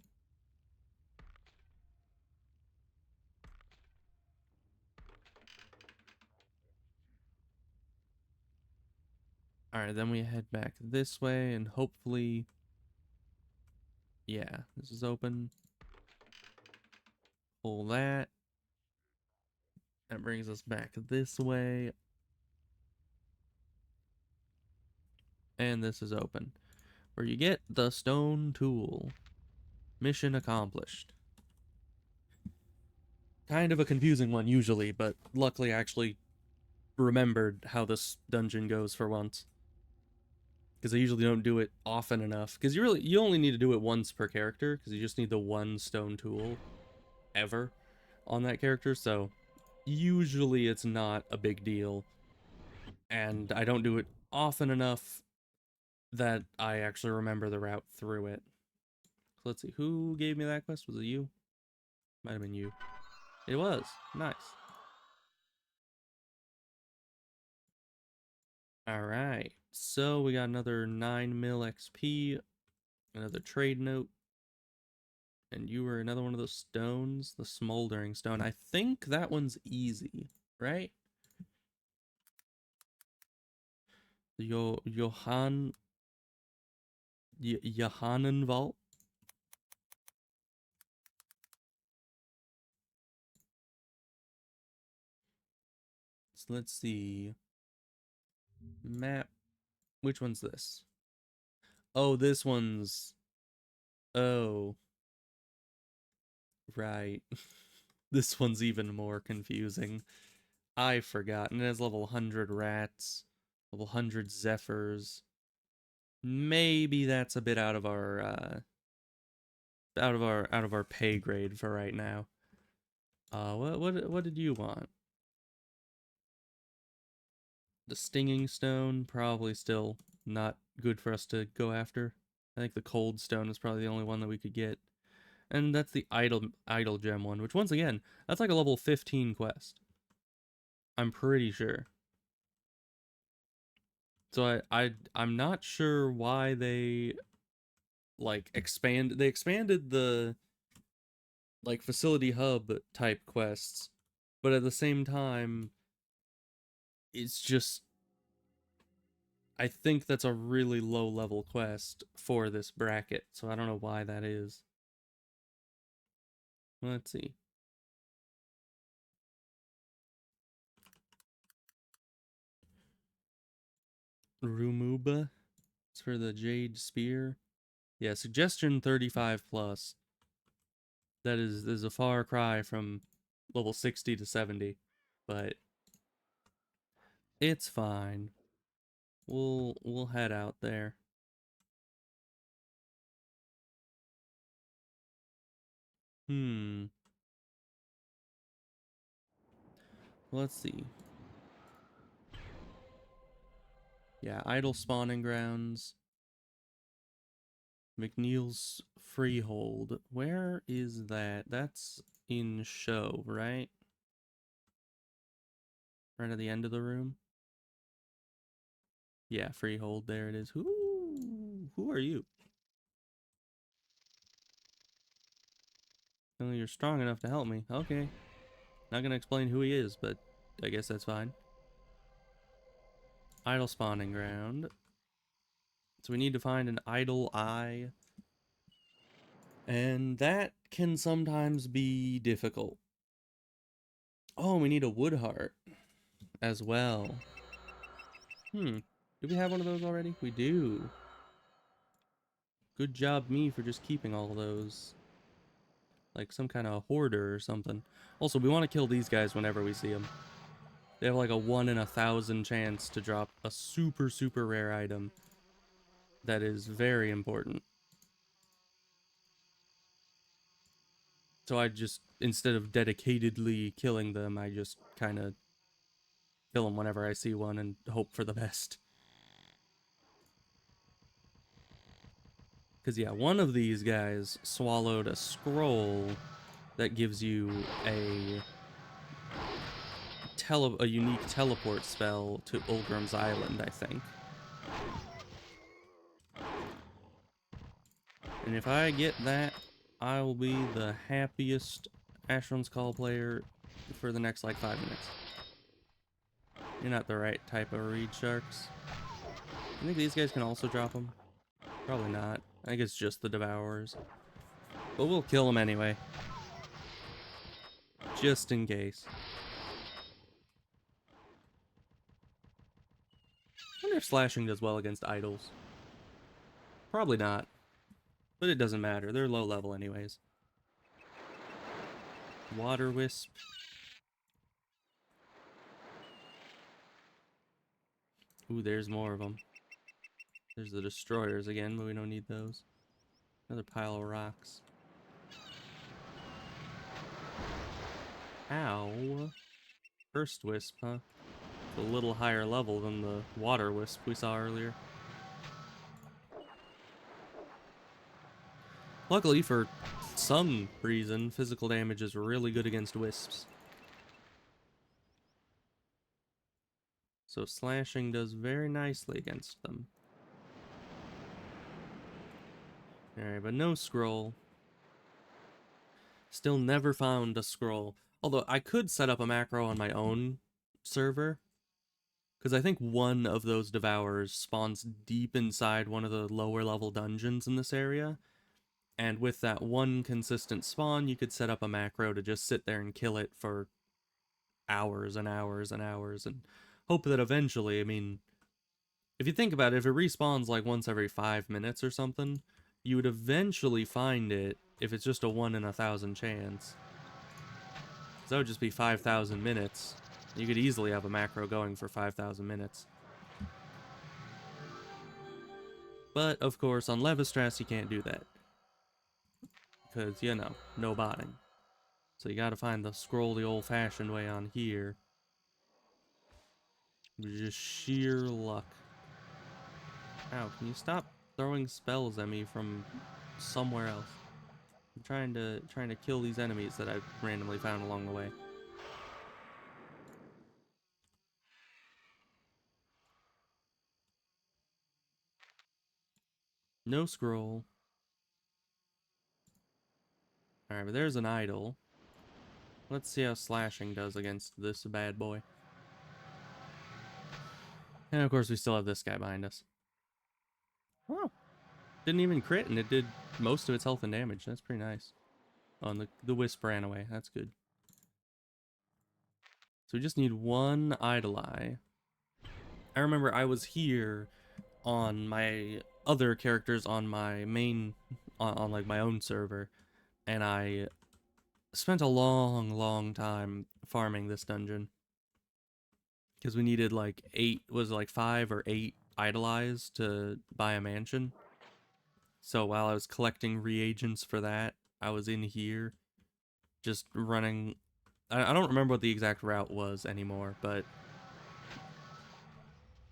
Speaker 1: Alright, then we head back this way, and hopefully... Yeah, this is open. Pull that. That brings us back this way. And this is open. Where you get the stone tool. Mission accomplished. Kind of a confusing one usually, but luckily I actually remembered how this dungeon goes for once. Because I usually don't do it often enough. Because you only need to do it once per character, because you just need the one stone tool ever on that character, so usually it's not a big deal. And I don't do it often enough that I actually remember the route through it. So let's see, who gave me that quest? Was it you? Might have been you. It was. Nice. Alright, so we got another 9 mil XP, another trade note, and you were another one of those stones, the smoldering stone. I think that one's easy, right? The Johannen Vault. So let's see. Map. Which one's this? Oh, this one's... Oh. Right. This one's even more confusing. I forgot. And it has level 100 rats, level 100 zephyrs. Maybe that's a bit out of our pay grade for right now. What did you want? The stinging stone, probably still not good for us to go after. I think the cold stone is probably the only one that we could get. And that's the idle gem one, which once again, that's like a level 15 quest. I'm pretty sure. So I'm not sure why they like they expanded the like facility hub type quests, but at the same time it's just I think that's a really low level quest for this bracket, so I don't know why that is. Let's see. Rumuba. It's for the Jade Spear. Yeah, suggestion 35 plus. That is a far cry from level 60 to 70, but it's fine. We'll head out there. Let's see. Yeah, idle spawning grounds. McNeil's Freehold. Where is that? That's in show, right? Right at the end of the room. Yeah, Freehold. There it is. Who are you? Well, you're strong enough to help me. Okay. Not gonna explain who he is, but I guess that's fine. Idle spawning ground. So we need to find an idle eye. And that can sometimes be difficult. Oh, we need a wood heart as well. Do we have one of those already? We do. Good job me for just keeping all those. Like some kind of hoarder or something. Also, we want to kill these guys whenever we see them. They have like a 1 in 1,000 chance to drop a super, super rare item That is very important. So I just, instead of dedicatedly killing them, I just kind of kill them whenever I see one and hope for the best. Because, yeah, one of these guys swallowed a scroll that gives you a unique teleport spell to Ulgrim's Island, I think. And if I get that, I will be the happiest Asheron's Call player for the next, like, 5 minutes. You're not the right type of reed sharks. I think these guys can also drop them. Probably not. I think it's just the Devourers. But we'll kill them anyway. Just in case. I wonder if slashing does well against idols. Probably not. But it doesn't matter. They're low level anyways. Water Wisp. Ooh, there's more of them. There's the Destroyers again, but we don't need those. Another pile of rocks. Ow. First Wisp, huh? It's a little higher level than the Water Wisp we saw earlier. Luckily, for some reason, physical damage is really good against wisps. So slashing does very nicely against them. Alright, but no scroll. Still never found a scroll. Although I could set up a macro on my own server. Because I think one of those Devourers spawns deep inside one of the lower level dungeons in this area. And with that one consistent spawn, you could set up a macro to just sit there and kill it for hours and hours and hours and hope that eventually, I mean, if you think about it, if it respawns like once every 5 minutes or something, you would eventually find it if it's just a 1 in 1,000 chance. So that would just be 5,000 minutes. You could easily have a macro going for 5,000 minutes. But, of course, on Levistras, you can't do that. Because, you know, no botting. So you gotta find the scroll the old-fashioned way on here. Just sheer luck. Ow, can you stop throwing spells at me from somewhere else? I'm trying to kill these enemies that I've randomly found along the way. No scroll. Alright, but there's an idol. Let's see how slashing does against this bad boy. And of course we still have this guy behind us. Oh, didn't even crit, and it did most of its health and damage. That's pretty nice. Oh, and the wisp ran away. That's good. So we just need one idol eye. I remember I was here on my other characters on my main, on like my own server, and I spent a long time farming this dungeon. Because we needed like 5 or 8 idol eyes to buy a mansion. So while I was collecting reagents for that, I was in here just running. I don't remember what the exact route was anymore, but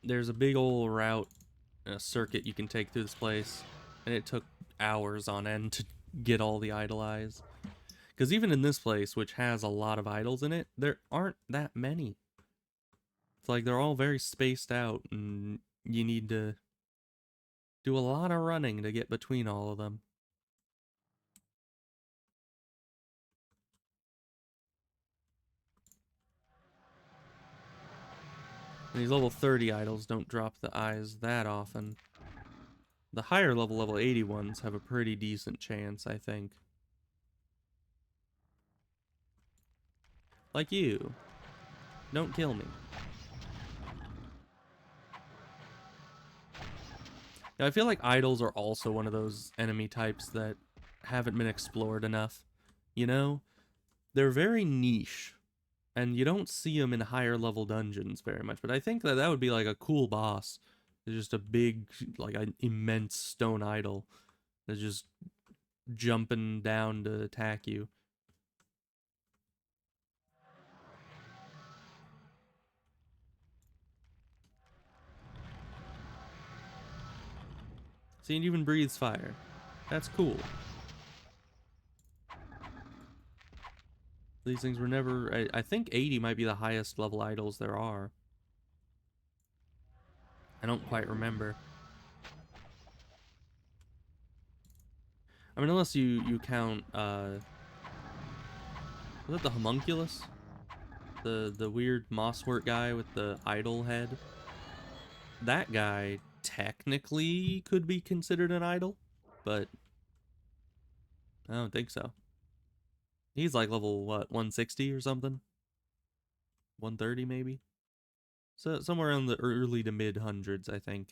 Speaker 1: there's a big old route, a circuit you can take through this place, and it took hours on end to get all the idol eyes. Because even in this place, which has a lot of idols in it, there aren't that many. It's like they're all very spaced out, and you need to do a lot of running to get between all of them. And these level 30 idols don't drop the eyes that often. The higher level 80 ones have a pretty decent chance, I think. Like you. Don't kill me. Now, I feel like idols are also one of those enemy types that haven't been explored enough. You know? They're very niche. And you don't see them in higher level dungeons very much. But I think that would be like a cool boss There's just a big, like an immense stone idol that's just jumping down to attack you. See, it even breathes fire. That's cool. These things were never... I think 80 might be the highest level idols there are. I don't quite remember. I mean, unless you count, was it the homunculus? The weird mosswort guy with the idol head? That guy technically could be considered an idol, but I don't think so. He's like level, what, 160 or something? 130 maybe? So somewhere in the early to mid hundreds, I think.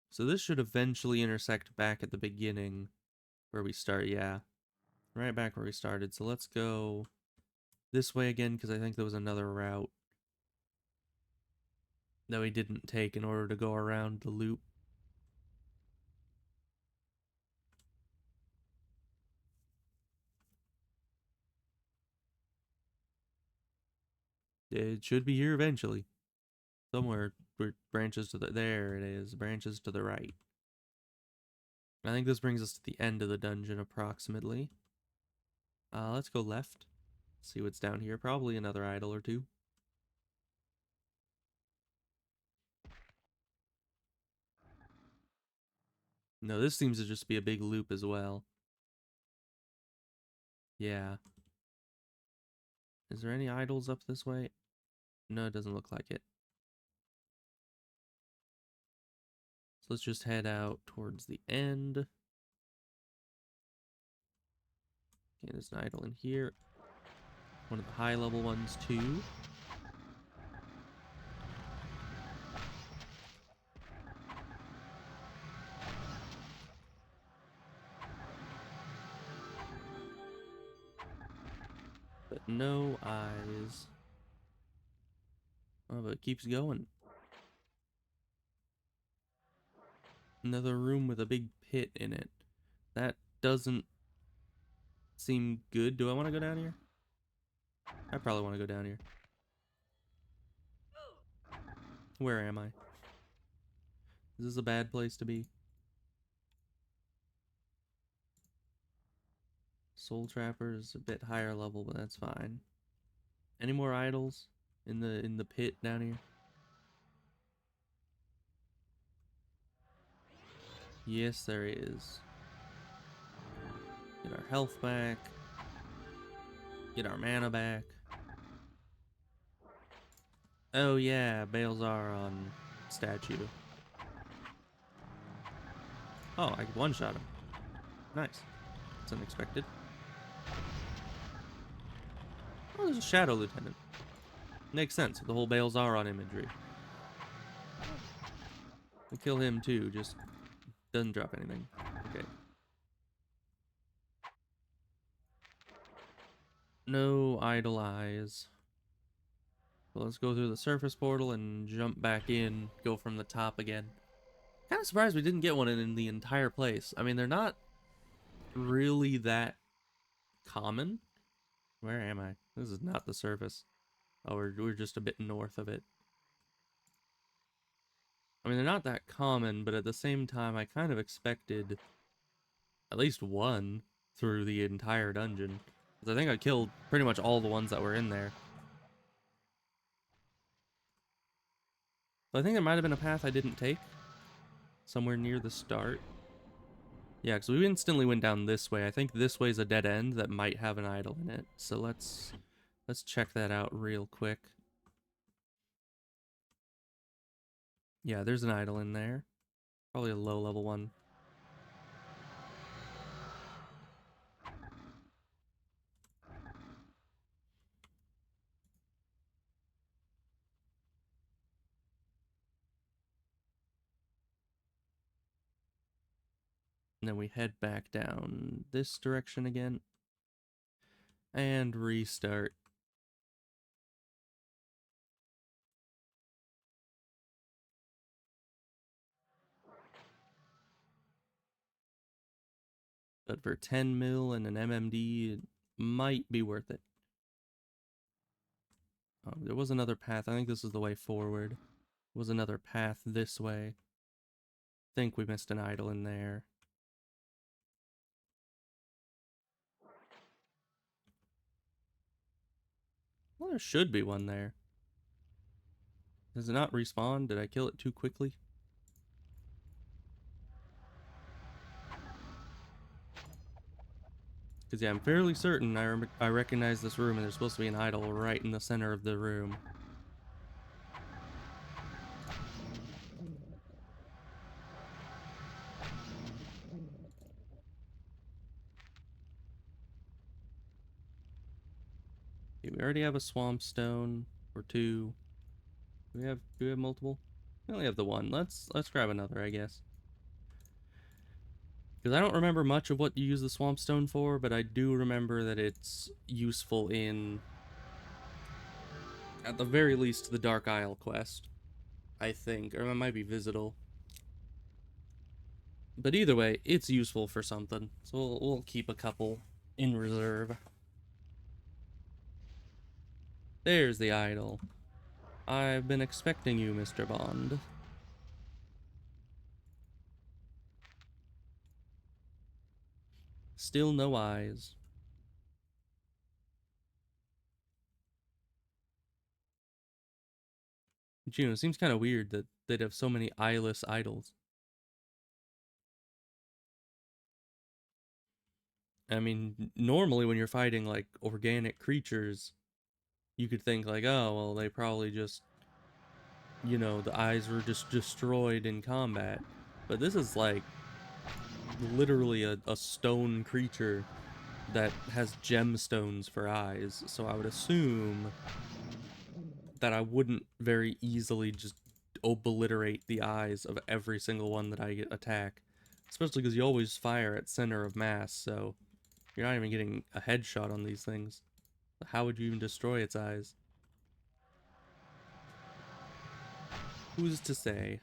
Speaker 1: So this should eventually intersect back at the beginning where we start, yeah. Right back where we started. So let's go this way again, because I think there was another route that we didn't take in order to go around the loop. It should be here eventually. Somewhere where branches to the... There it is. Branches to the right. I think this brings us to the end of the dungeon, approximately. Let's go left. See what's down here. Probably another idol or two. No, this seems to just be a big loop as well. Yeah. Is there any idols up this way? No, it doesn't look like it. So let's just head out towards the end. Okay, there's an idol in here. One of the high level ones too. But no eyes. Oh, but it keeps going. Another room with a big pit in it. That doesn't seem good. Do I want to go down here? I probably want to go down here. Where am I? Is this a bad place to be? Soul Trapper is a bit higher level, but that's fine. Any more idols in the pit down here? Yes, there is. Get our health back. Get our mana back. Oh yeah, Baelzaron statue. Oh, I one-shot him. Nice. That's unexpected. Oh, there's a Shadow Lieutenant. Makes sense with the whole Baelzaron imagery. We'll kill him too, just doesn't drop anything. Okay. No idle eyes. So let's go through the surface portal and jump back in, go from the top again. Kind of surprised we didn't get one in the entire place. I mean, they're not really that common. Where am I? This is not the surface. Oh, we're just a bit north of it. I mean, they're not that common, but at the same time, I kind of expected at least one through the entire dungeon. Because I think I killed pretty much all the ones that were in there. But I think there might have been a path I didn't take. Somewhere near the start. Yeah, because we instantly went down this way. I think this way's a dead end that might have an idol in it. So let's check that out real quick. Yeah, there's an idol in there. Probably a low level one. And then we head back down this direction again. And restart. But for 10 mil and an MMD, it might be worth it. Oh, there was another path. I think this is the way forward. There was another path this way. I think we missed an idol in there. Well, there should be one there. Does it not respawn? Did I kill it too quickly? Because, yeah, I'm fairly certain I recognize this room, and there's supposed to be an idol right in the center of the room. Okay, we already have a swamp stone or two. Do we have multiple? We only have the one. Let's grab another, I guess. Because I don't remember much of what you use the swamp stone for, but I do remember that it's useful in, at the very least, the Dark Isle quest, I think. Or it might be Visital. But either way, it's useful for something. So we'll keep a couple in reserve. There's the idol. I've been expecting you, Mr. Bond. Still no eyes. It seems kind of weird that they'd have so many eyeless idols. I mean, normally when you're fighting, like, organic creatures, you could think, like, oh, well, they probably just, you know, the eyes were just destroyed in combat. But this is, like, literally a stone creature that has gemstones for eyes, so I would assume that I wouldn't very easily just obliterate the eyes of every single one that I attack. Especially because you always fire at center of mass, so you're not even getting a headshot on these things. How would you even destroy its eyes? Who's to say?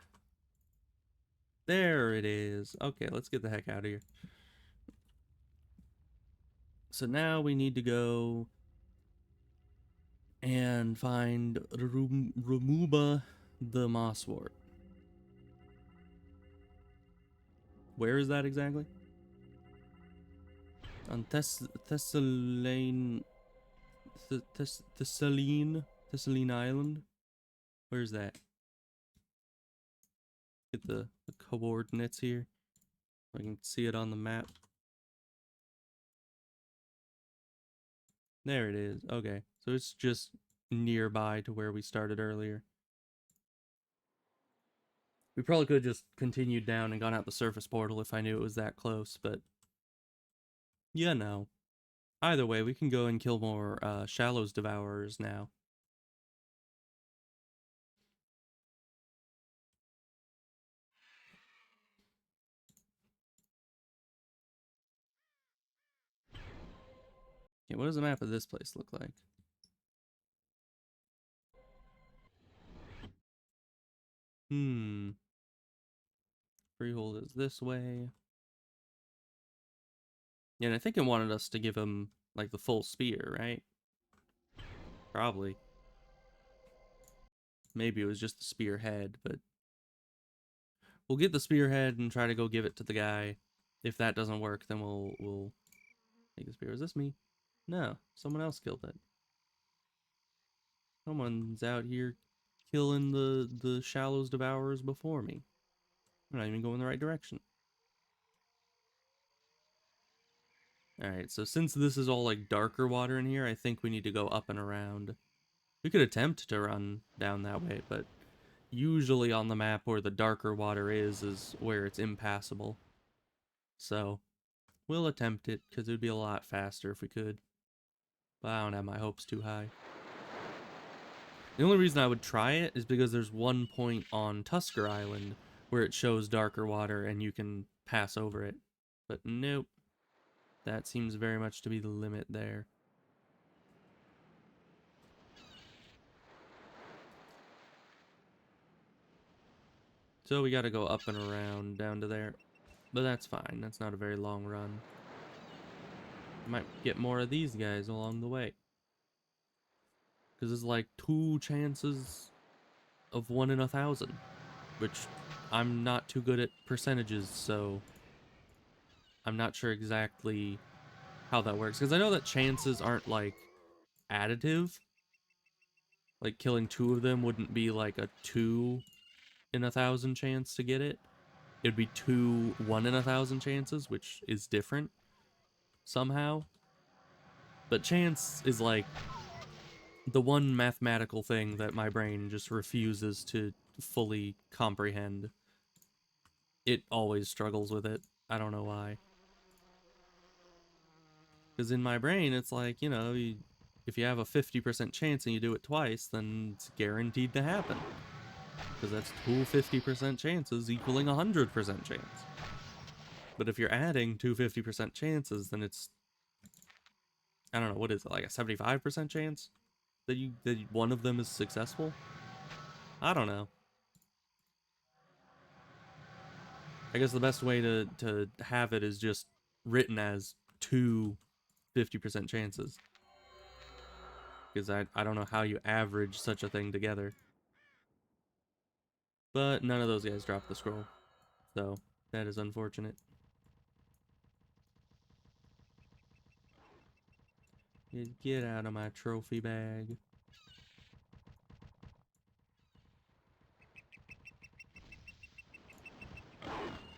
Speaker 1: There it is. Okay, let's get the heck out of here. So now we need to go and find Rumuba the Mosswort. Where is that exactly? On Thessaline Island? Where's that? Get the coordinates here. I can see it on the map. There it is. Okay, so it's just nearby to where we started earlier. We probably could have just continued down and gone out the surface portal if I knew it was that close, but yeah, no. Either way, we can go and kill more Shallows Devourers now. Okay, what does the map of this place look like? Freehold is this way. Yeah, and I think it wanted us to give him, like, the full spear, right? Probably. Maybe it was just the spearhead, but we'll get the spearhead and try to go give it to the guy. If that doesn't work, then we'll take the spear. Is this me? No, someone else killed it. Someone's out here killing the Shallows Devourers before me. I'm not even going the right direction. Alright, so since this is all like darker water in here, I think we need to go up and around. We could attempt to run down that way, but usually on the map where the darker water is where it's impassable. So, we'll attempt it, because it would be a lot faster if we could. But I don't have my hopes too high. The only reason I would try it is because there's one point on Tusker Island where it shows darker water and you can pass over it. But nope. That seems very much to be the limit there. So we gotta go up and around down to there. But that's fine. That's not a very long run. Might get more of these guys along the way. Because it's like 2 chances of 1 in 1,000. Which I'm not too good at percentages, so I'm not sure exactly how that works. Because I know that chances aren't like additive. Like killing 2 of them wouldn't be like a 2 in 1,000 chance to get it. It'd be 2 1 in 1,000 chances, which is different somehow. But chance is like the one mathematical thing that my brain just refuses to fully comprehend. It always struggles with it. I don't know why. Because in my brain, it's like, you know, if you have a 50% chance and you do it twice, then it's guaranteed to happen. Because that's 2 50% chances equaling 100% chance. But if you're adding 2 50% chances, then it's, I don't know, what is it, like a 75% chance that one of them is successful? I don't know. I guess the best way to have it is just written as 2 50% chances. Because I don't know how you average such a thing together. But none of those guys dropped the scroll. So that is unfortunate. Get out of my trophy bag.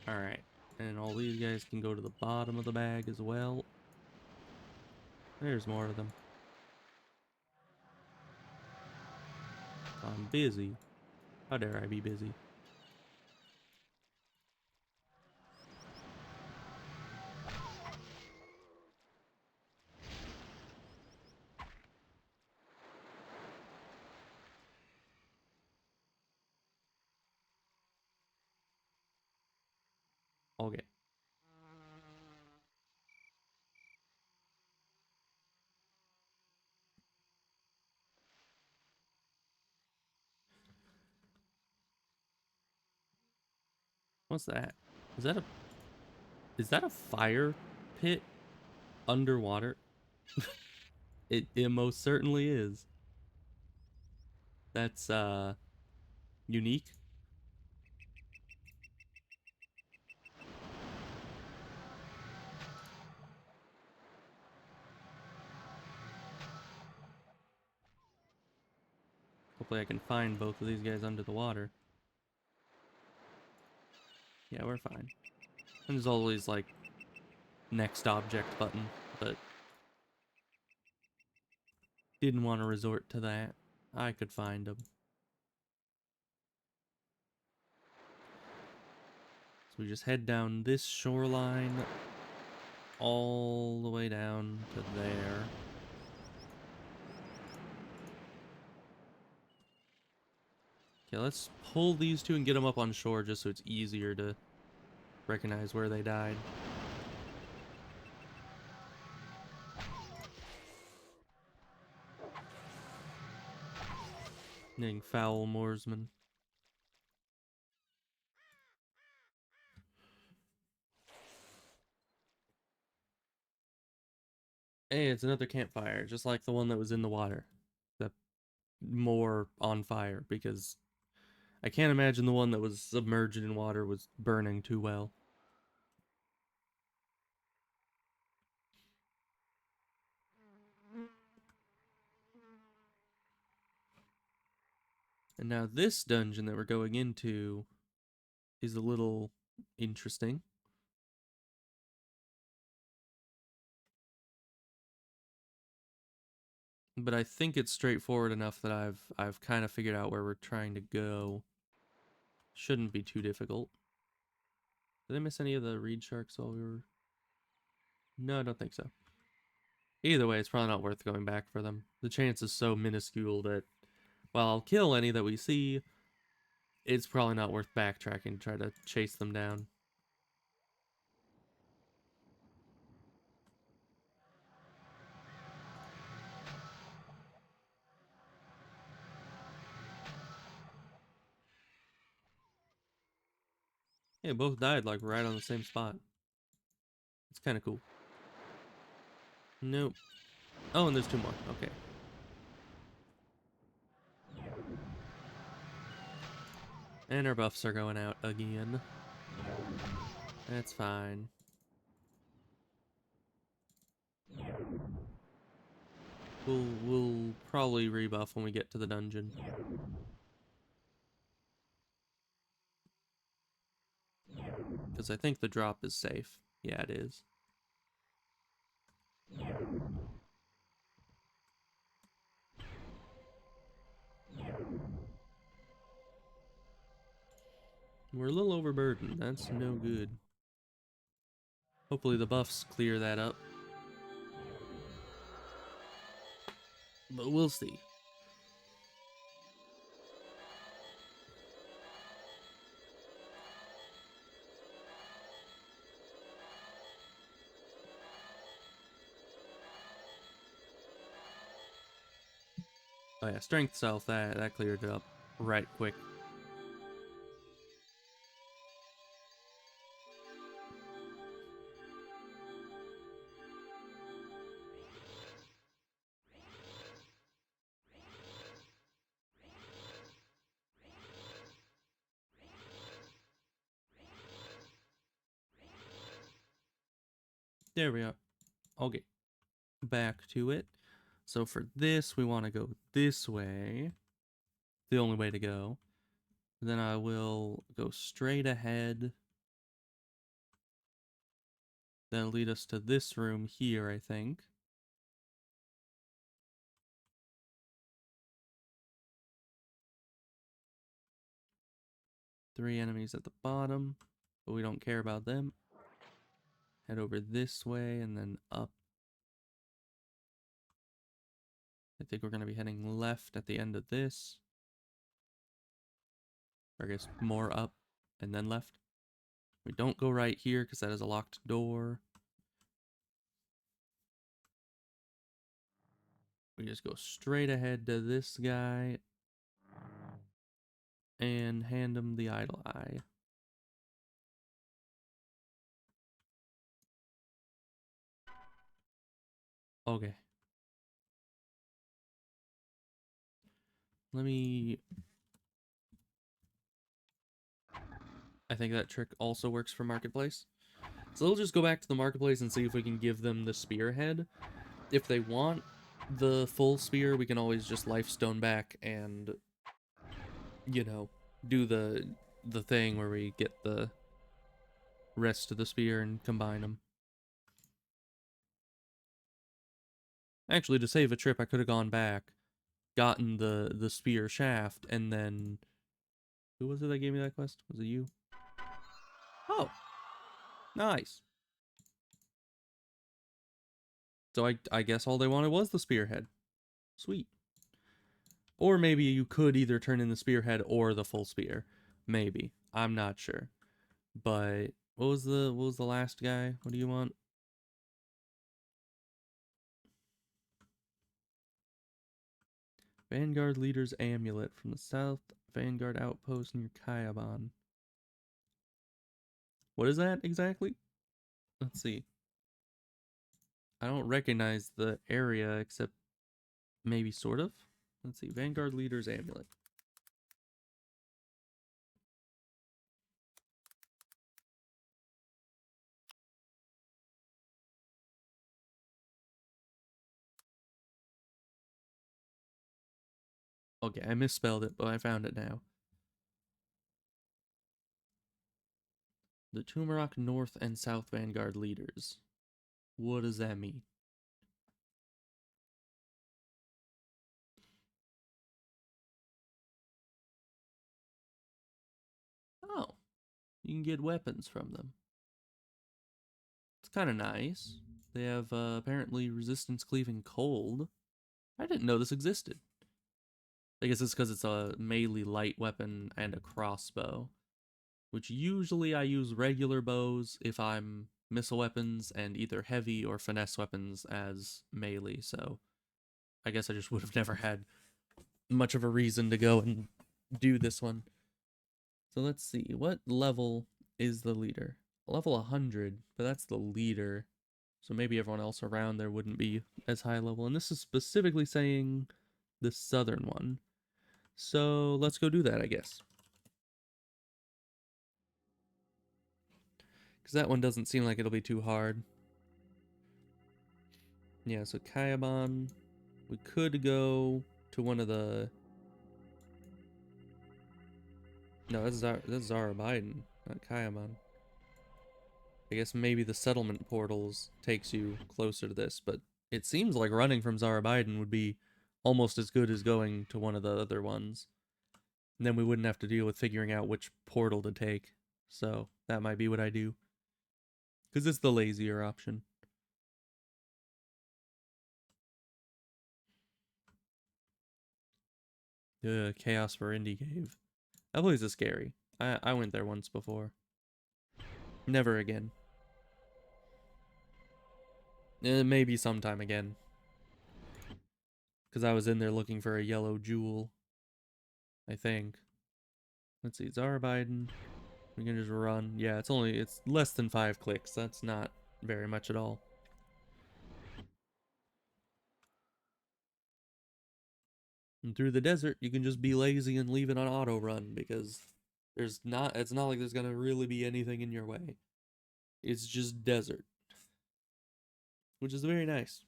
Speaker 1: Alright. And all these guys can go to the bottom of the bag as well. There's more of them. I'm busy. How dare I be busy? Okay. What's that? Is that a fire pit underwater? It most certainly is. That's unique. Hopefully I can find both of these guys under the water. Yeah, we're fine. And there's always like next object button, but didn't want to resort to that. I could find them. So we just head down this shoreline all the way down to there. Okay, let's pull these two and get them up on shore just so it's easier to recognize where they died. Dang foul moorsman. Hey, it's another campfire, just like the one that was in the water. Except more on fire, because I can't imagine the one that was submerged in water was burning too well. And now this dungeon that we're going into is a little interesting. But I think it's straightforward enough that I've kind of figured out where we're trying to go. Shouldn't be too difficult. Did I miss any of the reed sharks while we were... No, I don't think so. Either way, it's probably not worth going back for them. The chance is so minuscule that while I'll kill any that we see, it's probably not worth backtracking to try to chase them down. Yeah, both died like right on the same spot. It's kind of cool. Nope. Oh, and there's 2 more. Okay. And our buffs are going out again. That's fine. We'll probably rebuff when we get to the dungeon. Because I think the drop is safe. Yeah, it is. We're a little overburdened. That's no good. Hopefully the buffs clear that up. But we'll see. Oh yeah, strength self, that cleared it up right quick. There we are. Okay, back to it. So for this, we want to go this way. The only way to go. Then I will go straight ahead. That'll lead us to this room here, I think. Three enemies at the bottom, but we don't care about them. Head over this way and then up. I think we're going to be heading left at the end of this. Or I guess more up and then left. We don't go right here because that is a locked door. We just go straight ahead to this guy and hand him the idle eye. Okay. Let me... I think that trick also works for Marketplace. So we'll just go back to the Marketplace and see if we can give them the spearhead. If they want the full spear, we can always just lifestone back and, you know, do the thing where we get the rest of the spear and combine them. Actually, to save a trip, I could have gone back, gotten the spear shaft, and then... Who was it that gave me that quest? Was it you? Oh! Nice! So I guess all they wanted was the spearhead. Sweet. Or maybe you could either turn in the spearhead or the full spear. Maybe. I'm not sure. But what was the last guy? What do you want? Vanguard Leader's Amulet from the South Vanguard Outpost near Kayaban. What is that exactly? Let's see. I don't recognize the area except maybe sort of. Let's see. Vanguard Leader's Amulet. Okay, I misspelled it, but I found it now. The Tumarok North and South Vanguard Leaders. What does that mean? Oh, you can get weapons from them. It's kind of nice. They have apparently resistance cleaving cold. I didn't know this existed. I guess it's because it's a melee light weapon and a crossbow. Which usually I use regular bows if I'm missile weapons and either heavy or finesse weapons as melee, so I guess I just would have never had much of a reason to go and do this one. So let's see, what level is the leader? Level 100, but that's the leader. So maybe everyone else around there wouldn't be as high level. And this is specifically saying the southern one. So let's go do that, I guess. Because that one doesn't seem like it'll be too hard. Yeah, so Kayaban. We could go to one of the... No, that's Zara Biden, not Kayaban. I guess maybe the settlement portals takes you closer to this, but it seems like running from Zara Biden would be almost as good as going to one of the other ones. And then we wouldn't have to deal with figuring out which portal to take. So that might be what I do. Because it's the lazier option. Chaos for Indie Cave. That place is scary. I went there once before. Never again. Maybe sometime again. Because I was in there looking for a yellow jewel. I think. Let's see, Zara Biden. We can just run. Yeah, it's less than 5 clicks. That's not very much at all. And through the desert, you can just be lazy and leave it on auto run because it's not like there's gonna really be anything in your way. It's just desert. Which is very nice.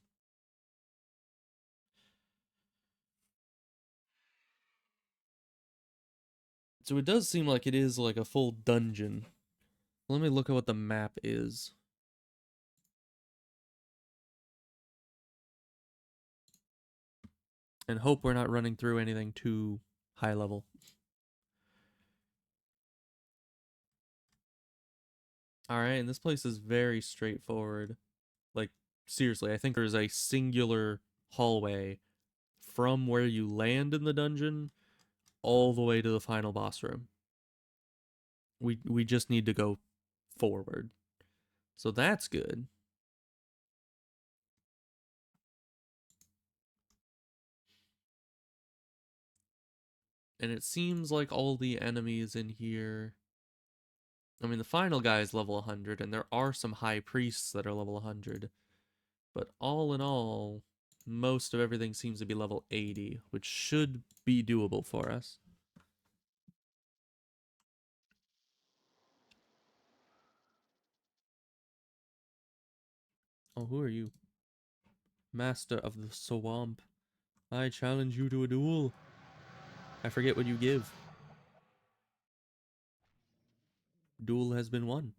Speaker 1: So it does seem like it is like a full dungeon. Let me look at what the map is. And hope we're not running through anything too high level. Alright, and this place is very straightforward. Like, seriously, I think there's a singular hallway from where you land in the dungeon all the way to the final boss room. We just need to go forward. So that's good. And it seems like all the enemies in here... I mean, the final guy is level 100, and there are some high priests that are level 100. But all in all, most of everything seems to be level 80, which should be doable for us. Oh, who are you? Master of the Swamp. I challenge you to a duel. I forget what you give. Duel has been won.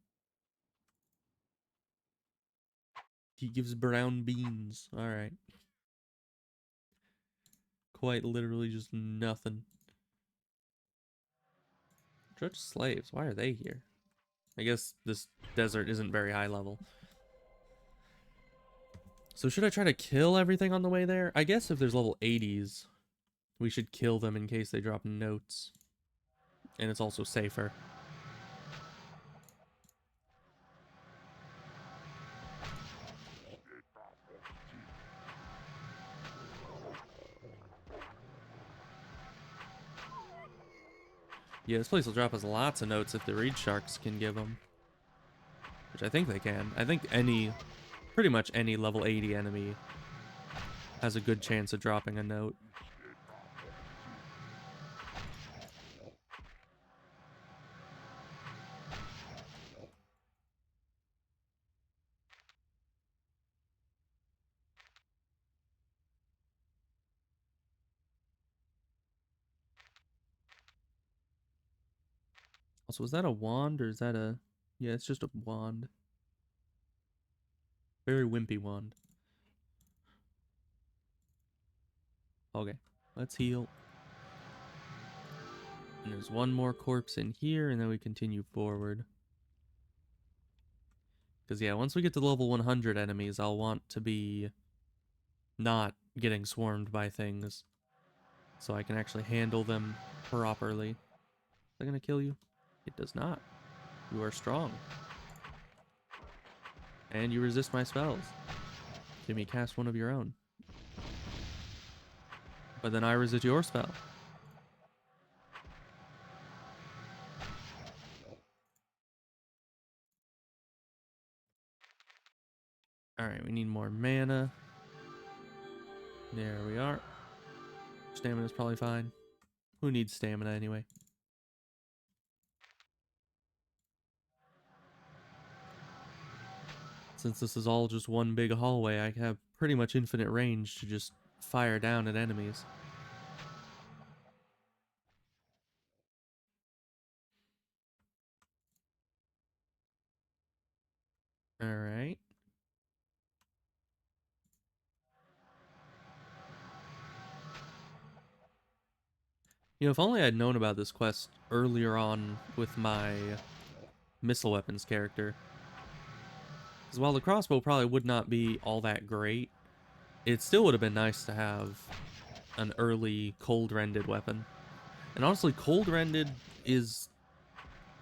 Speaker 1: He gives brown beans. Alright. Quite literally just nothing. Judge slaves. Why are they here? I guess this desert isn't very high level. So should I try to kill everything on the way there? I guess if there's level 80s, we should kill them in case they drop notes. And it's also safer. Yeah, this place will drop us lots of notes if the reed sharks can give them. Which I think they can. I think pretty much any level 80 enemy has a good chance of dropping a note. Also, is that a wand or is that a... Yeah, it's just a wand. Very wimpy wand. Okay, let's heal. And there's one more corpse in here, and then we continue forward. Because, yeah, once we get to level 100 enemies, I'll want to be not getting swarmed by things. So I can actually handle them properly. Is that going to kill you? It does not. You are strong. And you resist my spells. Give me cast one of your own. But then I resist your spell. Alright, we need more mana. There we are. Stamina's probably fine. Who needs stamina anyway? Since this is all just one big hallway, I have pretty much infinite range to just fire down at enemies. Alright. You know, if only I'd known about this quest earlier on with my missile weapons character. Because while the crossbow probably would not be all that great, it still would have been nice to have an early cold-rended weapon. And honestly, cold-rended is,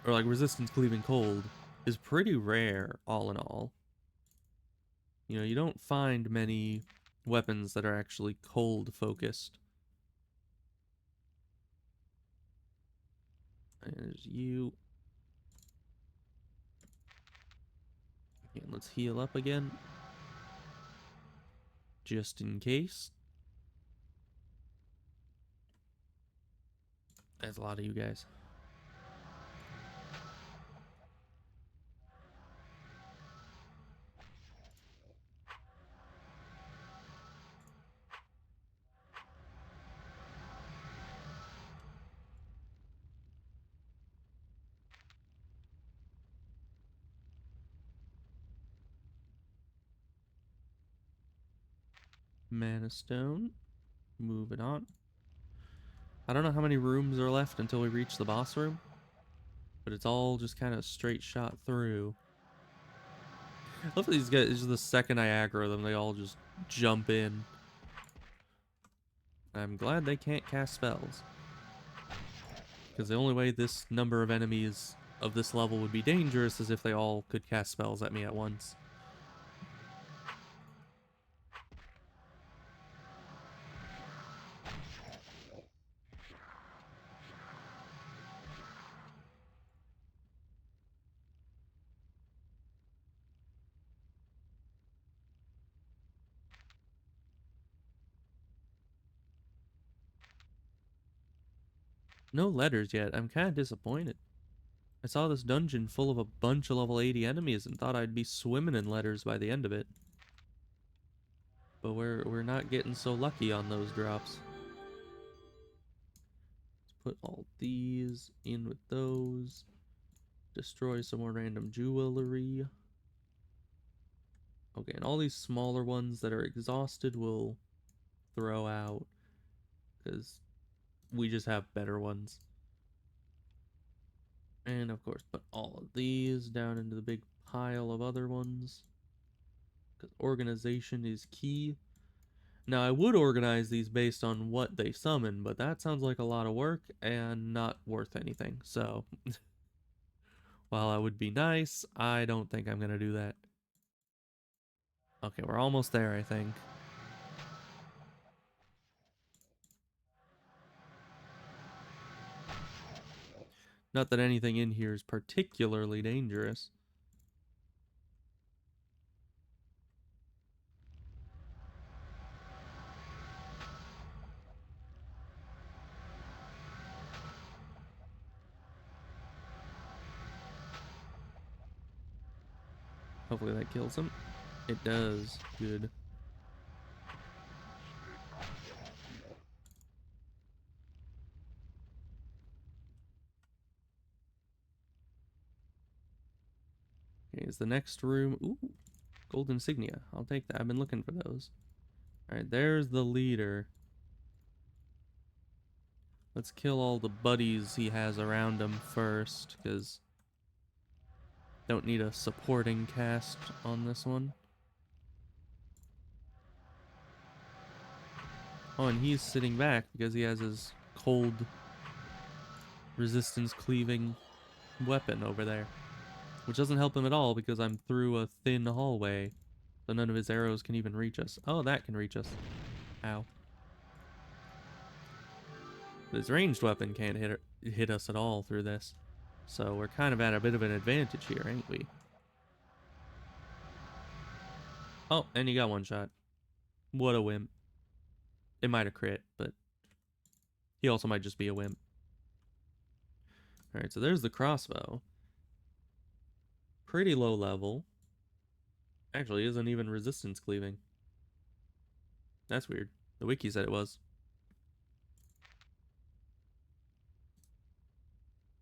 Speaker 1: or like resistance cleaving cold, is pretty rare all in all. You know, you don't find many weapons that are actually cold-focused. There's you. Okay, let's heal up again. Just in case. There's a lot of you guys. Mana stone. Moving on. I don't know how many rooms are left until we reach the boss room, but it's all just kind of straight shot through. Hopefully these guys, just the second I aggro them, they all just jump in. I'm glad they can't cast spells. Because the only way this number of enemies of this level would be dangerous is if they all could cast spells at me at once. No letters yet. I'm kind of disappointed. I saw this dungeon full of a bunch of level 80 enemies and thought I'd be swimming in letters by the end of it. But we're not getting so lucky on those drops. Let's put all these in with those. Destroy some more random jewelry. Okay, and all these smaller ones that are exhausted will throw out. Because we just have better ones. And of course, put all of these down into the big pile of other ones. Because organization is key. Now, I would organize these based on what they summon, but that sounds like a lot of work and not worth anything. So, while that would be nice, I don't think I'm going to do that. Okay, we're almost there, I think. Not that anything in here is particularly dangerous. Hopefully that kills him. It does. Good. Okay, is the next room... Ooh, gold insignia. I'll take that. I've been looking for those. Alright, there's the leader. Let's kill all the buddies he has around him first, because... don't need a supporting cast on this one. Oh, and he's sitting back because he has his cold resistance cleaving weapon over there. Which doesn't help him at all because I'm through a thin hallway. So none of his arrows can even reach us. Oh, that can reach us. Ow. But his ranged weapon can't hit us at all through this. So we're kind of at a bit of an advantage here, ain't we? Oh, and he got one shot. What a wimp. It might have crit, but he also might just be a wimp. Alright, so there's the crossbow. Pretty low level. Actually, isn't even resistance cleaving. That's weird. The wiki said it was.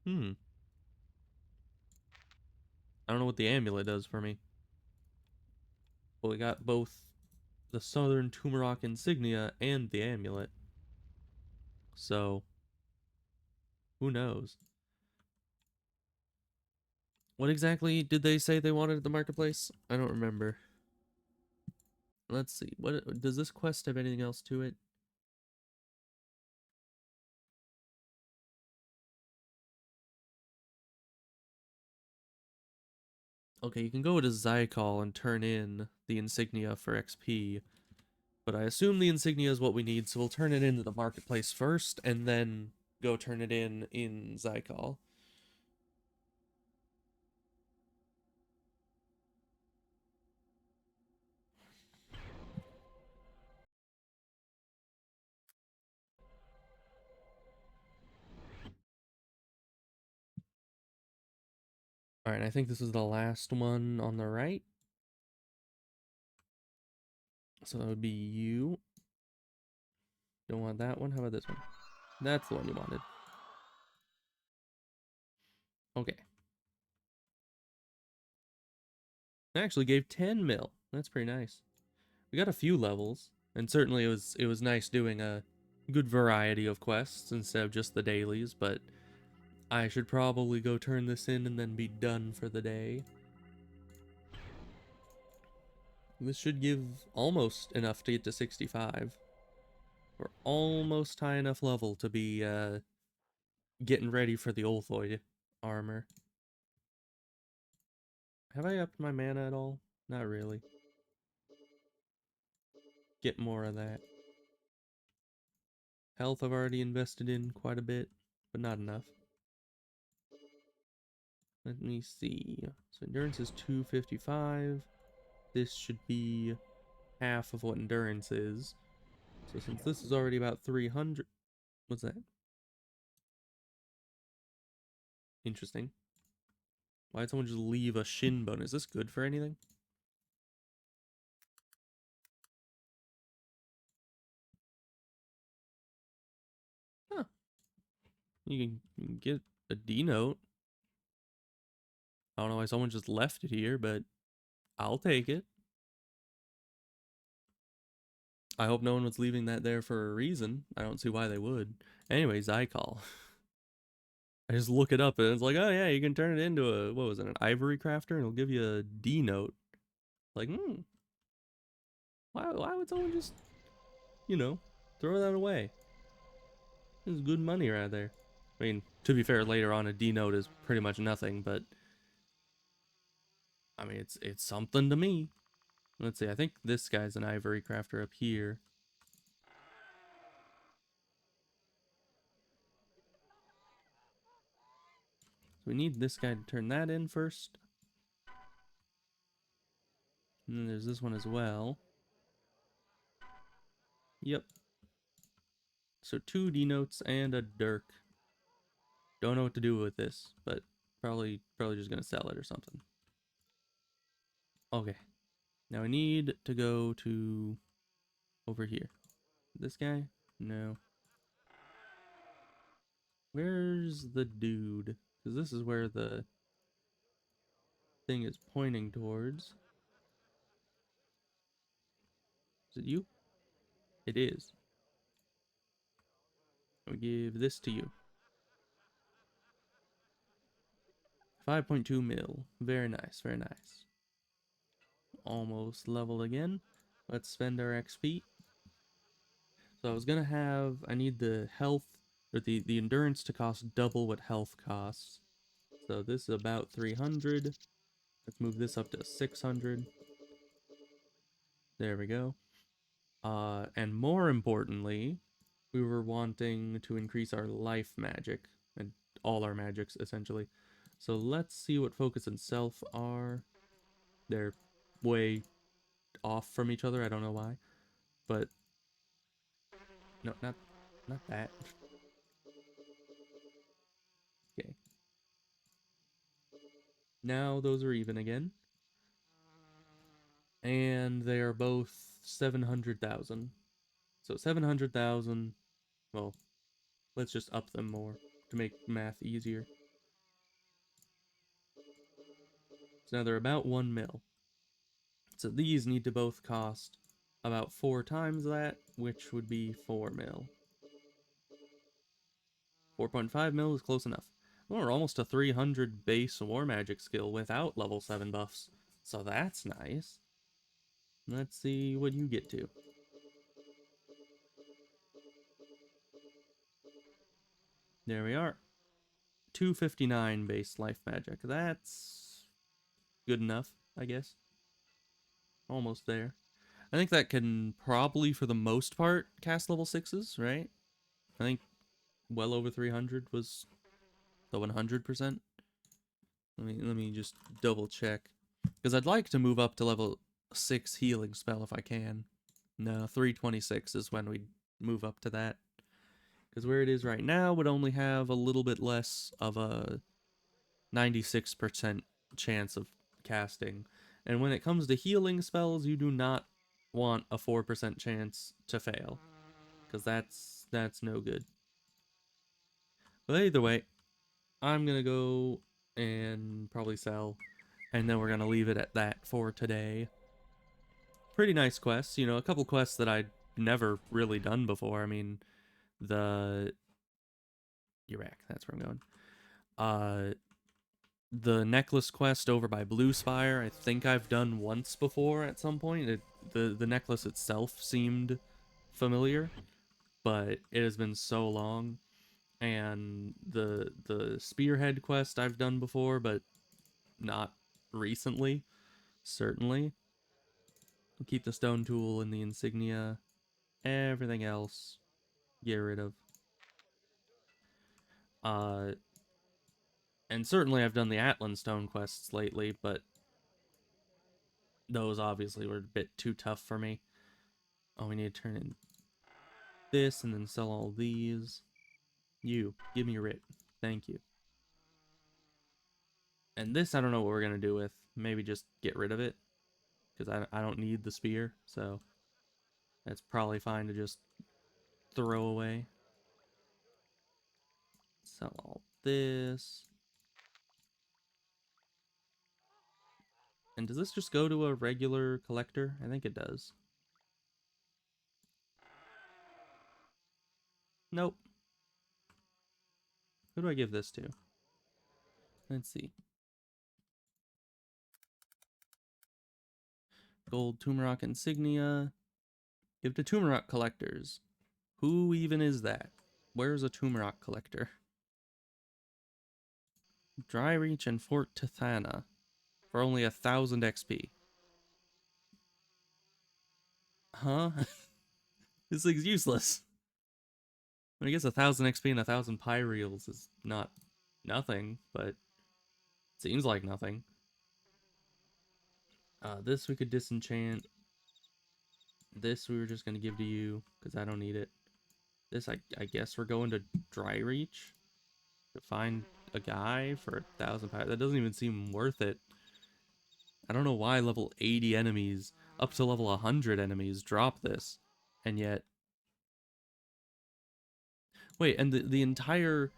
Speaker 1: Hmm. I don't know what the amulet does for me. But we got both the Southern Tumarok insignia and the amulet. So, who knows? What exactly did they say they wanted at the marketplace? I don't remember. Let's see. What does this quest have anything else to it? Okay, you can go to Zykal and turn in the insignia for XP, but I assume the insignia is what we need, so we'll turn it into the marketplace first, and then go turn it in Zykal. Alright, I think this is the last one on the right. So that would be you. Don't want that one. How about this one? That's the one you wanted. Okay. I actually gave 10 mil. That's pretty nice. We got a few levels, and certainly it was nice doing a good variety of quests instead of just the dailies, but I should probably go turn this in and then be done for the day. This should give almost enough to get to 65. We're almost high enough level to be getting ready for the Ulthoid armor. Have I upped my mana at all? Not really. Get more of that. Health I've already invested in quite a bit, but not enough. Let me see. So endurance is 255. This should be half of what endurance is. So since this is already about 300... What's that? Interesting. Why'd someone just leave a shin bone? Is this good for anything? Huh. You can get a D note. I don't know why someone just left it here, but I'll take it. I hope no one was leaving that there for a reason. I don't see why they would. Anyways, I call. I just look it up and it's like, oh yeah, you can turn it into a, what was it, an ivory crafter, and it'll give you a D note. Like, why would someone just, throw that away? This is good money right there. I mean, to be fair, later on a D note is pretty much nothing, but I mean, it's something to me. Let's see, I think this guy's an ivory crafter up here. So we need this guy to turn that in first. And then there's this one as well. Yep. So 2 D notes and a dirk. Don't know what to do with this, but probably just gonna sell it or something. Okay. Now I need to go to over here. This guy? No. Where's the dude? Because this is where the thing is pointing towards. Is it you? It is. I'll give this to you. 5.2 mil. Very nice, very nice. Almost level again. Let's spend our XP. So I was gonna have, I need the health, or the endurance to cost double what health costs. So this is about 300. Let's move this up to 600. There we go. And more importantly, we were wanting to increase our life magic, and all our magics, essentially. So let's see what focus and self are. They're way off from each other. I don't know why. But no, not that. Okay. Now those are even again. And they are both 700,000. So 700,000. Well, let's just up them more to make math easier. So now they're about 1 mil. So these need to both cost about 4 times that, which would be 4 mil. 4.5 mil is close enough. Well, we're almost a 300 base war magic skill without level 7 buffs. So that's nice. Let's see what you get to. There we are. 259 base life magic. That's good enough, I guess. Almost there. I think that can probably, for the most part, cast level 6s, right? I think well over 300 was the 100%. Let me just double check. Because I'd like to move up to level 6 healing spell if I can. No, 326 is when we move up to that. Because where it is right now would only have a little bit less of a 96% chance of casting. And when it comes to healing spells, you do not want a 4% chance to fail. Because that's no good. But either way, I'm going to go and probably sell. And then we're going to leave it at that for today. Pretty nice quests. You know, a couple quests that I'd never really done before. I mean, the... Iraq, that's where I'm going. The necklace quest over by Blue Spire, I think I've done once before at some point. The necklace itself seemed familiar, but it has been so long. And the spearhead quest I've done before, but not recently, certainly. We'll keep the stone tool and the insignia. Everything else, get rid of. Uh, and certainly I've done the Atlan stone quests lately, but those obviously were a bit too tough for me. Oh, we need to turn in this and then sell all these. You, give me writ. Thank you. And this I don't know what we're going to do with. Maybe just get rid of it. Because I don't need the spear, so that's probably fine to just throw away. Sell all this. And does this just go to a regular collector? I think it does. Nope. Who do I give this to? Let's see. Gold Tumorok insignia. Give to Tumorok collectors. Who even is that? Where's a Tumorok collector? Dry Reach and Fort Tithana for only 1,000 XP. Huh? This thing's useless. I mean, I guess 1,000 XP and 1,000 pyreals is not nothing, but it seems like nothing. This we could disenchant. This we were just gonna give to you because I don't need it. This I guess we're going to Dry Reach to find a guy for 1,000 pyreals. That doesn't even seem worth it. I don't know why level 80 enemies up to level 100 enemies drop this, and yet. Wait, and the entire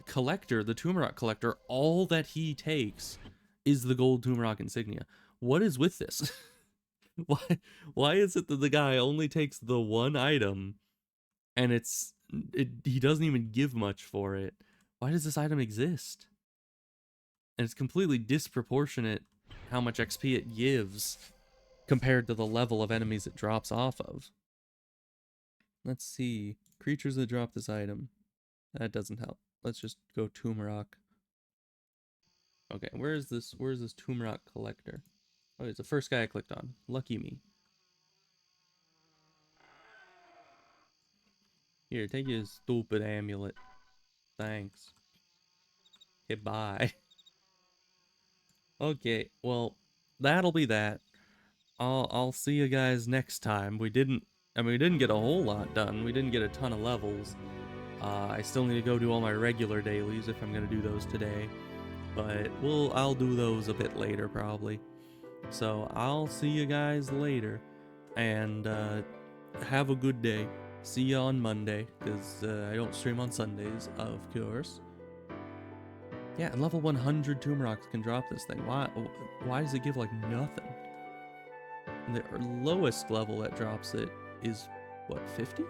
Speaker 1: collector, the Tumorok collector, all that he takes is the gold Tumorok insignia. What is with this? why why is it that the guy only takes the one item and he doesn't even give much for it? Why does this item exist? And it's completely disproportionate how much XP it gives compared to the level of enemies it drops off of. Let's see. Creatures that drop this item. That doesn't help. Let's just go Tumorok. Okay, where's this Tumorok collector? Oh, it's the first guy I clicked on. Lucky me. Here, take his stupid amulet. Thanks. Okay, bye. Okay, well, that'll be that. I'll see you guys next time. We didn't get a whole lot done. We didn't get a ton of levels. I still need to go do all my regular dailies if I'm gonna do those today, but I'll do those a bit later probably. So I'll see you guys later, and have a good day. See you on Monday, because I don't stream on Sundays, of course. Yeah, and level 100 Tomb Rocks can drop this thing. Why does it give like nothing? And the lowest level that drops it is what, 50?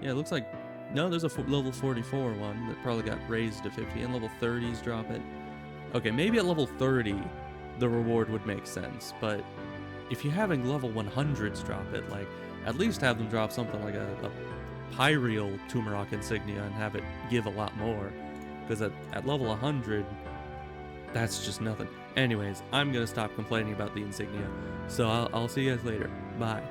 Speaker 1: Yeah, it looks like no. There's a level 44 one that probably got raised to 50, and level 30s drop it. Okay, maybe at level 30, the reward would make sense, but if you're having level 100s drop it, like, at least have them drop something like a Pyreal Tomb Rock insignia and have it give a lot more, because at level 100, that's just nothing. Anyways, I'm gonna stop complaining about the insignia, so I'll see you guys later. Bye.